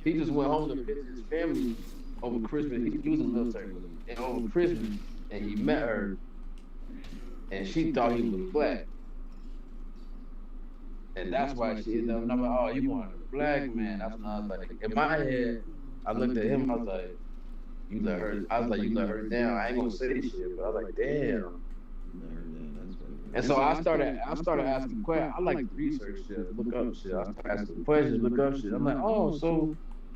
He just went home to visit his family over Christmas. He was in the military with him. And over Christmas, and he met her, and she thought he was black. And that's why she ended up, and I'm like, oh, you want a black man. That's when I was like, in my head, I looked at him, I was like, you let her down. I ain't gonna say this shit, but I was like, damn. And so I started asking questions. I like to research shit, look up shit. I started asking questions, look up shit. I'm like, oh, so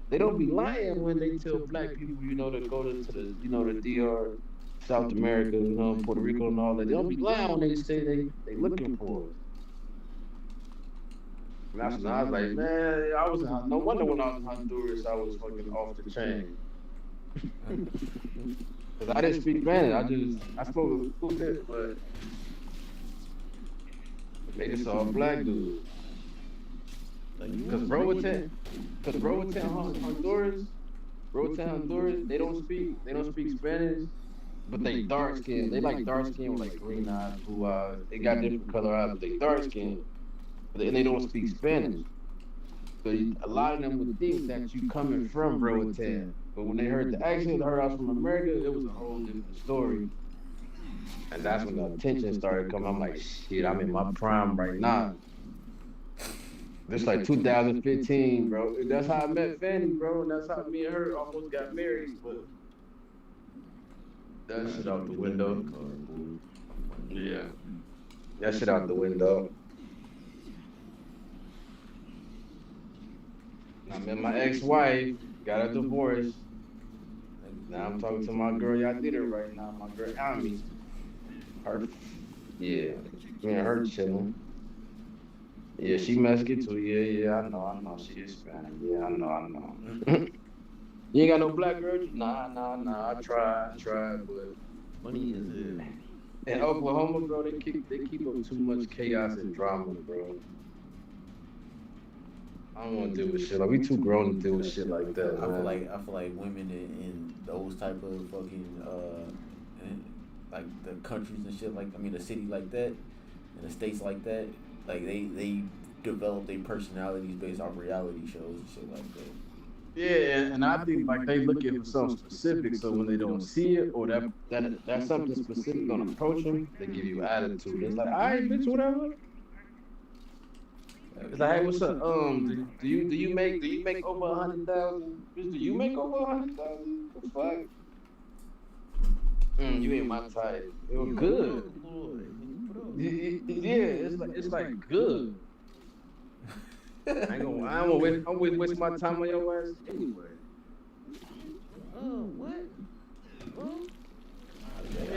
they don't be lying when they tell black people, to go to the, the DR, South America, Puerto Rico and all that. They don't be lying when they say they looking for us. And that's when I was like, man, no wonder when I was in Honduras, I was fucking off the chain. Cause I didn't speak Spanish. I spoke a little bit, but they just saw a black dude. Cause Roatan, Honduras, they don't speak Spanish, but they dark skin. They like dark skin with like green eyes, blue eyes. They got different color eyes, but they dark skin. And they don't speak Spanish. So a lot of them would think that you coming from Roatan. But when they heard the accent, heard I was from America, it was a whole different story. And that's when the attention started coming. I'm like, shit, I'm in my prime right now. This like 2015, bro. That's how I met Fanny, bro. And that's how me and her almost got married. But that shit out the window. Yeah. That shit out the window. I met my ex-wife, got a divorce. Now I'm talking to my girl Yadira right now, my girl Ami. Her, yeah, me and her chilling. Yeah, she Mexican too. Yeah, I know. She is Spanish. Yeah, I know. You ain't got no black girl? Nah. I tried, but Money is it. in Oklahoma, bro, they keep up too much chaos and drama, bro. I don't want to deal with shit. Like we too grown to deal with shit like that. I feel like women in those type of fucking like the countries and shit, like I mean the city like that, and the states like that, like they develop their personalities based off reality shows and shit like that. Yeah, and I think like they looking for something specific, so when they don't see it or that's something specific gonna approach them, they give you attitude. It's like, all right, bitch, whatever. It's like, hey, what's up? Do you make over 100,000? Do you make over 100,000? The fuck? You ain't my type. It was good. Yeah, it's like good. I'm waste my time on your ass anyway. What?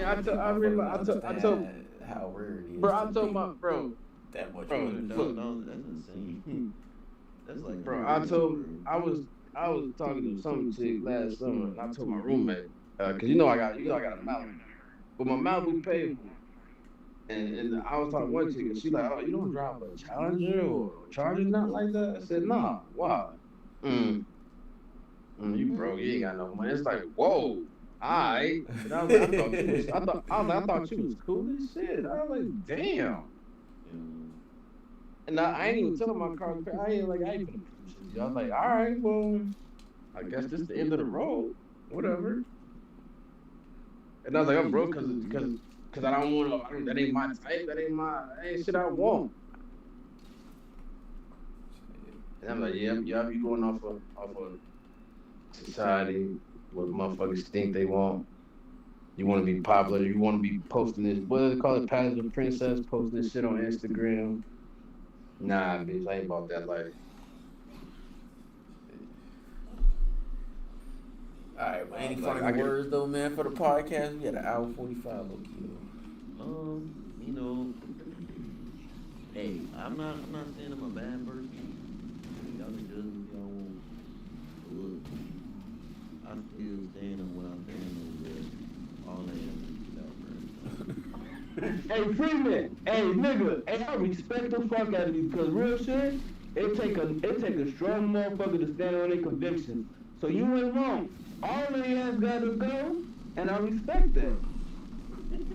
I told how weird it is. bro. I told my bro. That much. Bro, No, that's insane. That's like Bro, I was talking to some chick last summer, and I told my roommate, cause I got a Malibu, but my Malibu paid for it. And I was talking to one chick, and she like, oh, you don't drive a Challenger or Charger, nothing like that? I said, nah, why? You broke, you ain't got no money. It's like, whoa, alright. And I was like, I thought she was cool as shit. I was like, damn. And I ain't even telling my car. I ain't finna do shit. I was like, all right, well, I guess this is the end of the road. Whatever. And I was like, I'm broke because I don't want to. That ain't my type. That ain't shit I want. And I'm like, yep, you going off of society, what motherfuckers think they want. You want to be popular. You want to be posting this. What do they call it? Pageant princess posting this shit on Instagram. Nah, bitch, I ain't about that life. Alright, well, any final words though, man, for the podcast? We had an hour 45, low-key. You know, hey, I'm not saying I'm a bad person. Y'all can judge me if y'all want. Look, I still stand on what I'm saying over there. All I am is Hey, Freeman. Hey, nigga. Hey, I respect the fuck out of you because real shit, it take a strong motherfucker to stand on their convictions. So you ain't wrong. All they ass gotta go, and I respect that.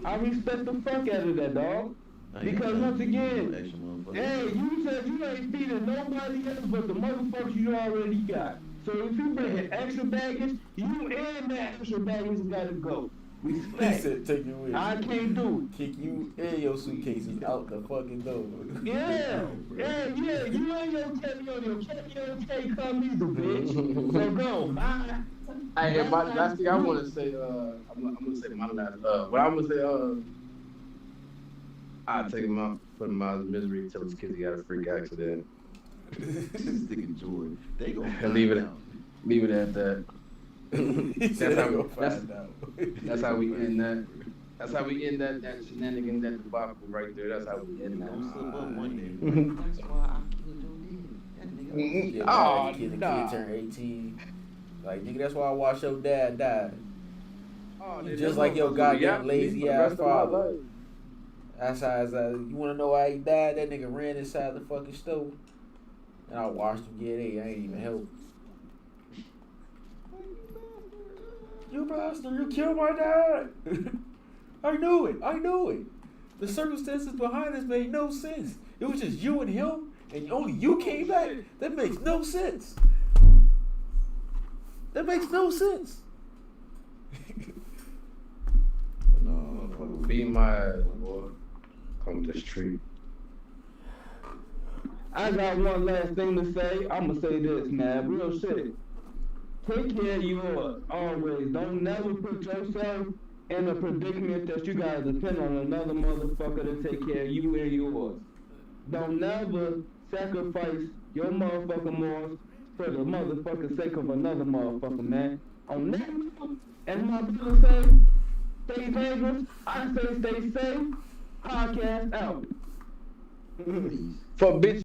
I respect the fuck out of that, dog. Because once again, hey, you said you ain't feeding nobody else but the motherfuckers you already got. So if you bring an extra baggage, you and that extra baggage gotta go. Respect. He said, take your with. I can't do it. Kick you and your suitcases out the fucking door. Yeah. You ain't your K come either, bitch. So go. Bye. Hey, my last thing I want to say, I'm gonna say my last. What I'm gonna say, I'll take him out, put him out of misery, tell his kids he got a freak accident. sticking Jordan. They gonna leave it at that. That's how we end that. That's how we end that shenanigan, that debacle right there. That's how we end that. Slip up one day. That's why I killed your nigga. Oh, kid turned 18. Like, nigga, that's why I watched your dad die. Oh, just like your goddamn lazy ass father. That's how you wanna know why he died? That nigga ran inside the fucking stove. And I watched him get it. I ain't even help. You bastard, you killed my dad. I knew it. The circumstances behind this made no sense. It was just you and him, and only you came back. That makes no sense. No, be my ass, boy. Come to the street. I got one last thing to say. I'ma say this, man. Real shit. Take care of yours, always. Don't never put yourself in a predicament that you gotta depend on another motherfucker to take care of you and yours. Don't never sacrifice your motherfucking morals for the motherfucking sake of another motherfucker, man. On that note, as my brother say, stay dangerous. I say stay safe. Podcast out. For bitch.